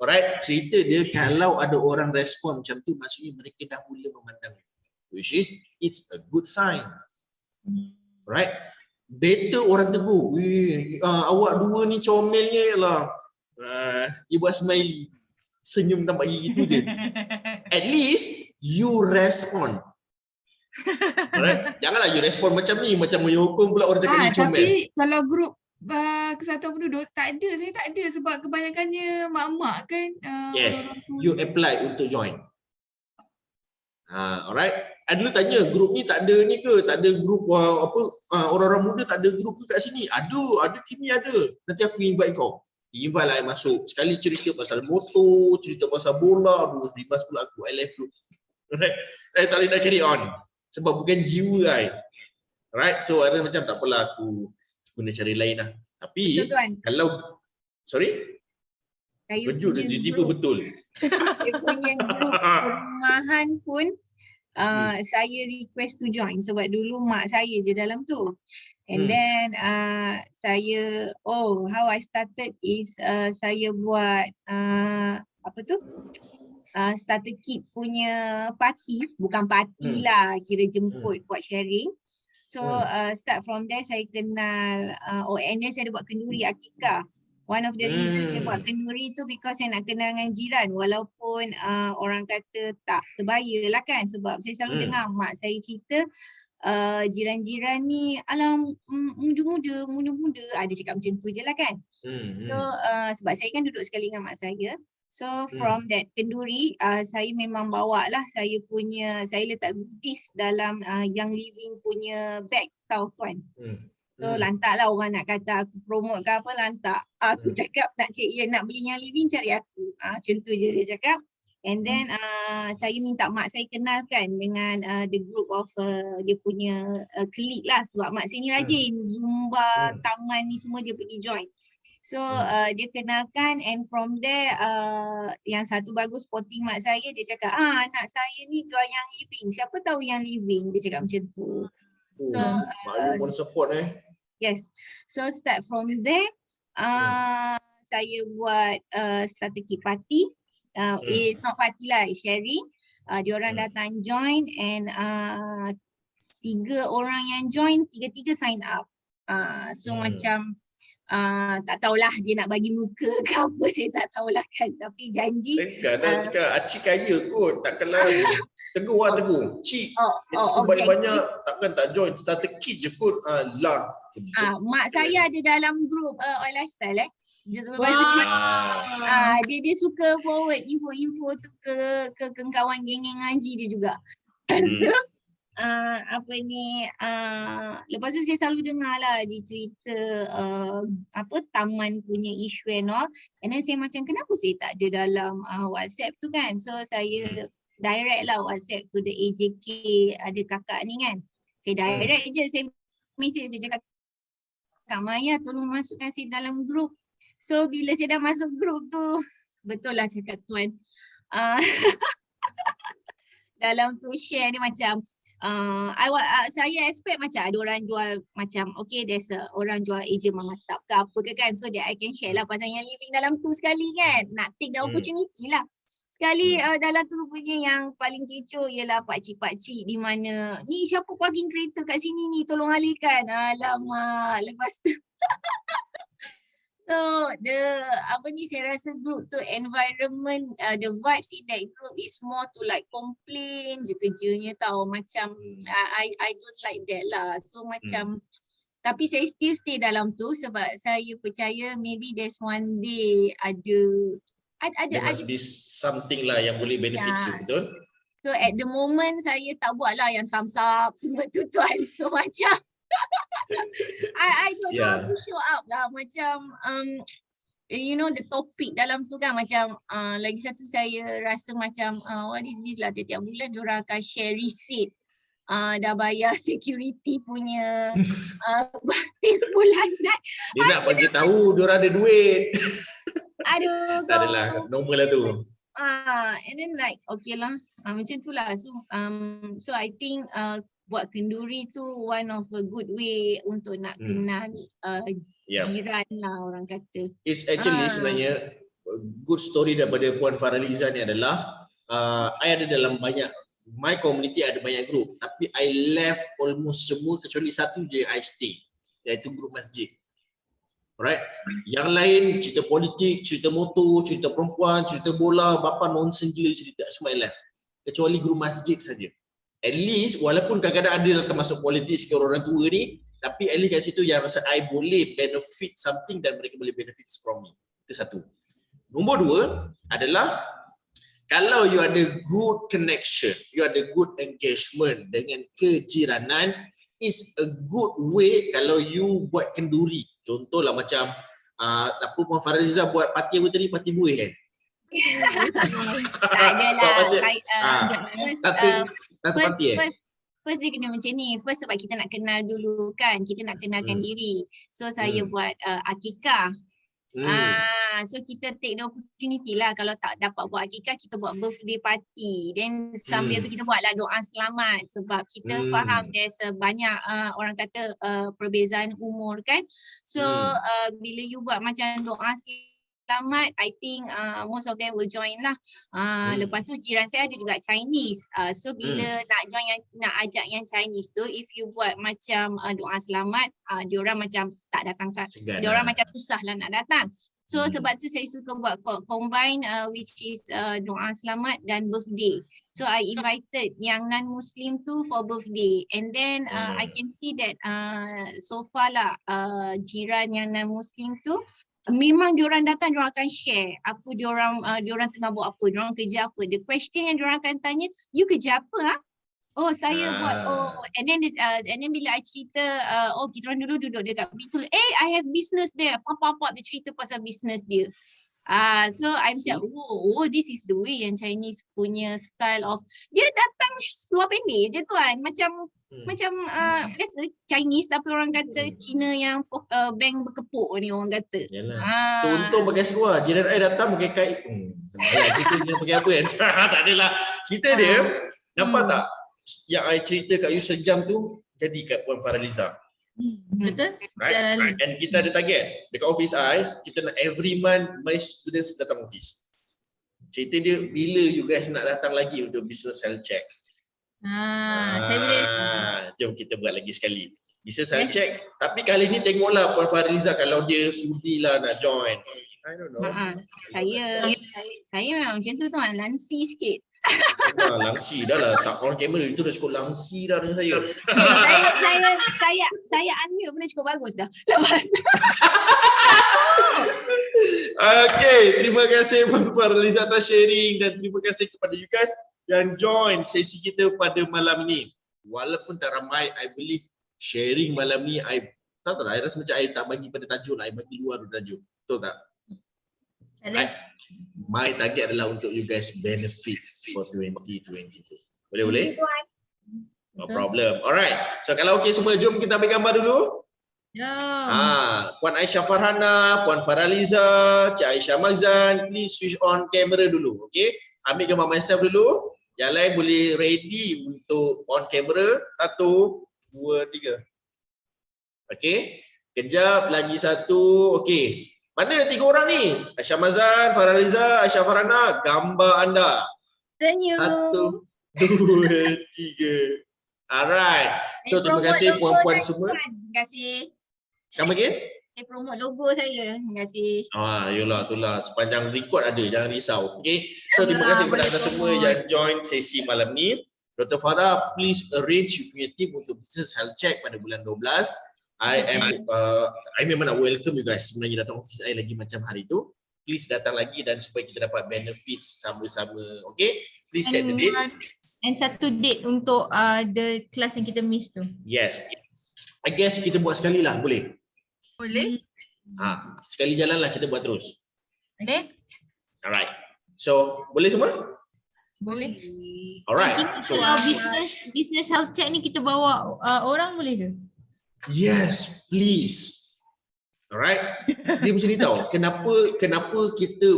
Alright, cerita dia kalau ada orang respon macam tu, maksudnya mereka dah mula memandang. Which is, it's a good sign. Right? Better orang tegur, awak dua ni comelnya lah. Dia buat smiley, senyum tampak gigi tu je. At least you respond. Alright? Janganlah you respond macam ni, macam menyokong pula orang cakap ni comel. Tapi kalau grup kesatuan penduduk tak ada, saya tak ada sebab kebanyakannya mak-mak kan. Yes, you apply untuk join. Alright. Dulu tanya grup ni tak ada ni ke? Tak ada grup orang-orang muda tak ada grup ke kat sini? Ada kimi ada. Nanti aku invite kau. Invite lah masuk. Sekali cerita pasal motor, cerita pasal bola, bebas pula aku LF group. Alright. Saya tak boleh nak carry on. Sebab bukan jiwa I. Alright. So ada macam tak apalah aku guna cara lain lah. Tapi kalau sorry? Kejut dia tiba-tiba betul. Saya punya grup perumahan pun saya request to join sebab dulu mak saya je dalam tu. And then saya, how I started is saya buat starter kit punya party, bukan party lah, kira jemput buat sharing. So start from there saya kenal, and then saya ada buat kenduri akikah. One of the reasons saya buat kenduri tu because saya nak kenal dengan jiran walaupun orang kata tak sebaya lah kan, sebab saya selalu dengar mak saya cerita jiran-jiran ni alam muda-muda ada cakap macam tu je lah kan. So sebab saya kan duduk sekali dengan mak saya. So from that kenduri saya memang bawa lah saya letak goodies dalam Young Living punya bag tau tuan. So lantak lah orang nak kata aku promote ke apa, lantak. Aku cakap nak beli Young Living cari aku. Macam tu je saya cakap. And then saya minta mak saya kenalkan dengan the group of dia punya colleague lah. Sebab mak saya ni rajin. Zumba, taman ni semua dia pergi join. So dia kenalkan and from there yang satu bagus sporting mak saya, dia cakap anak saya ni jual Young Living. Siapa tahu Young Living? Dia cakap macam tu. So mak pun support Yes. So start from there saya buat starter kit party. It's not party lah, it's sharing. Diorang datang join and 3 orang yang join, 3 sign up. So macam tak tahulah dia nak bagi muka ke apa, saya tak tahulah kan. Tapi janji. Nak cakap Acik kaya kot, takkanlah tegur. Cik, banyak-banyak takkan tak join, starter kit je kot. Lah. Mak saya ada dalam grup Oil Lifestyle dia suka forward info-info tu ke kawan geng-geng ngaji dia juga. Lepas tu saya selalu dengar lah dia cerita taman punya isu and all, and then saya macam kenapa saya tak ada dalam WhatsApp tu kan. So saya direct lah WhatsApp to the AJK, ada kakak ni kan, saya direct je, saya message, saya cakap Kak Maya tolong masukkan saya dalam grup. So bila saya dah masuk grup tu, betul lah cakap tuan, dalam tu share dia macam saya expect macam ada orang jual macam there's orang jual ejen memasak ke apa ke kan, so that I can share lah pasal Young Living dalam tu sekali kan, nak take the opportunity lah. Sekali dalam tu rupanya yang paling kecoh ialah pakcik-pakcik di mana ni siapa parking kereta kat sini ni, tolong alihkan. Alamak, lepas tu so saya rasa group tu environment, the vibes in that group is more to like complain je kerjanya tau, macam I don't like that lah. So macam Tapi saya still stay dalam tu sebab saya percaya maybe there's one day There must be something lah yang boleh benefit you, betul? So at the moment saya tak buat lah yang thumbs up semua tu tuan. So macam I don't know how to show up lah. Macam you know the topic dalam tu kan macam lagi satu saya rasa macam what is this lah, tiap-tiap bulan diorang akan share receipt. Dah bayar security punya batis bulanan. Dia nak bagi tahu diorang ada duit. Aduh. Tak adalah, normal lah tu. And then like okay lah, macam tu lah. So I think buat kenduri tu one of a good way untuk nak kenal jiran lah orang kata. It's actually sebenarnya good story daripada Puan Faraliza ni adalah I ada dalam banyak, my community ada banyak group, tapi I left almost semua kecuali satu je I stay, iaitu grup masjid. Alright, yang lain cerita politik, cerita motor, cerita perempuan, cerita bola, bapa nonsense gila cerita, semua I left. Kecuali grup masjid saja. At least walaupun kadang-kadang ada termasuk politik sikit orang tua ni, tapi at least kat situ yang rasa I boleh benefit something dan mereka boleh benefit from me. Itu satu. Nombor dua adalah kalau you ada good connection, you ada good engagement dengan kejiranan, is a good way kalau you buat kenduri. Contohlah macam apa Puan Faraliza buat parti apa tadi, parti buih kan? Tak adalah. First dia kena macam ni. First sebab kita nak kenal dulu kan. Kita nak kenalkan diri. So saya buat akikah. So kita take the opportunity lah. Kalau tak dapat buat akikah, kita buat birthday party. Then sambil tu kita buatlah doa selamat. Sebab kita faham there's banyak orang kata perbezaan umur kan. So bila you buat macam doa selamat, I think most of them will join lah. Lepas tu jiran saya ada juga Chinese. So bila nak ajak yang Chinese tu, if you buat macam doa selamat, diorang macam tak datang, diorang macam susah lah nak datang. So sebab tu saya suka buat combine which is doa selamat dan birthday. So I invited yang non-Muslim tu for birthday, and then I can see that so far lah jiran yang non-Muslim tu memang diorang datang, diorang akan share apa diorang tengah buat apa, diorang kerja apa. The question yang diorang akan tanya, you kerja apa Oh saya buat, and then bila I cerita, kita orang dulu duduk dekat Bitul, I have business there, pop dia cerita pasal business dia. So I macam, this is the way yang Chinese punya style of, dia datang seluar pendek je tuan, macam biasa Chinese tapi orang kata Cina yang bank berkepuk ni orang kata. Untung pakai seluar, jiran I datang pakai kain. Cerita dia pakai apa kan? Tak adalah. Cerita dia, nampak tak? Yang I cerita kat you sejam tu jadi kat Puan Faraliza. Betul. Right. And kita ada target dekat office I, kita nak every month my students datang office. Cerita dia bila you guys nak datang lagi untuk business health check. Saya boleh. Jom kita buat lagi sekali business health check. Tapi kali ni tengoklah Puan Faraliza kalau dia sudilah nak join. I don't know. Saya memang macam tu tuan, lansi sikit. Langsi dah lah, tak on camera itu dah cukup langsi dah dengan saya. Saya unmute pun dah cukup bagus dah. Lepas. Okay, terima kasih Puan Faraliza atas sharing dan terima kasih kepada you guys yang join sesi kita pada malam ni. Walaupun tak ramai, I believe sharing malam ni I rasa macam I tak bagi pada tajuk lah, I bagi luar pada tajuk. Betul tak? My target adalah untuk you guys benefit for 2022. Boleh? No problem. Alright. So kalau okey semua, jom kita ambil gambar dulu. Puan Aisyah Farhana, Puan Faraliza, Cik Aisyah Mazan, please switch on camera dulu. Okay. Ambil gambar myself dulu. Yang lain boleh ready untuk on camera. 1, 2, 3. Okay. Kejap lagi satu. Okay. Mana 3 orang ni? Aisyah Mazan, Faraliza, Aisyah Farhana, gambar anda. Thank you. 1, 2, 3. Alright. So terima kasih puan-puan semua. Terima kasih. Come again? Saya promote logo saya. Terima kasih. Yolah, itulah. Sepanjang record ada, jangan risau. Okay. So terima kasih kepada anda semua yang join sesi malam ni. Dr. Farah, please arrange you punya team untuk business health check pada bulan 12. I memang nak welcome you guys sebenarnya datang office I lagi macam hari tu. Please datang lagi dan supaya kita dapat benefits sama-sama. Okay? Please set the date. And satu date untuk the kelas yang kita miss tu. Yes. I guess kita buat sekali lah, boleh? Boleh? Sekali jalan lah kita buat terus. Okay? Alright. So, boleh semua? Boleh. Alright. So, Kalau business health check ni kita bawa orang boleh ke? yes, please. Alright. Dia macam ni tau. Kenapa kita,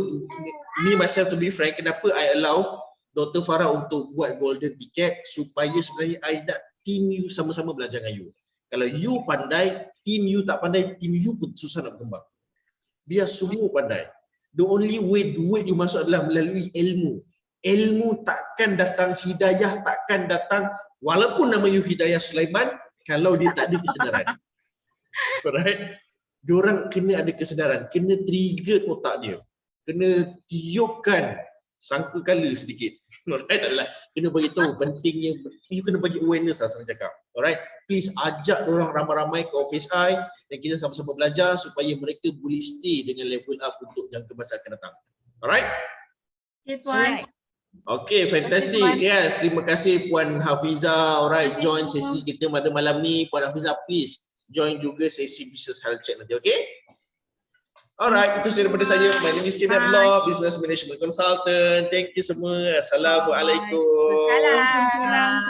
me myself to be frank, kenapa I allow Dr. Farah untuk buat golden ticket supaya sebenarnya I nak team you sama-sama belajar dengan you. Kalau you pandai, team you tak pandai, team you pun susah nak berkembang. Biar semua pandai. The only way duit you masuk adalah melalui ilmu. Ilmu takkan datang, hidayah takkan datang walaupun nama you Hidayah Sulaiman kalau dia tak ada kesedaran. Alright? Diorang kena ada kesedaran, kena trigger otak dia. Kena tiupkan sangka kala sedikit. Alright, adalah kena bagi tahu pentingnya, you kena bagi awareness lah senang cakap. Alright, please ajak orang ramai-ramai ke office I dan kita sama-sama belajar supaya mereka boleh stay dengan level up untuk jangka masa akan datang. Alright? Okay, Tuan. Okay, fantastic. Yes, terima kasih Puan Hafiza. Alright, join sesi kita pada malam ni. Puan Hafiza, please join juga sesi business health check nanti, okay? Alright, itu saja daripada saya. My name is Kim Abdullah, Business Management Consultant. Thank you semua. Assalamualaikum. Waalaikumsalam.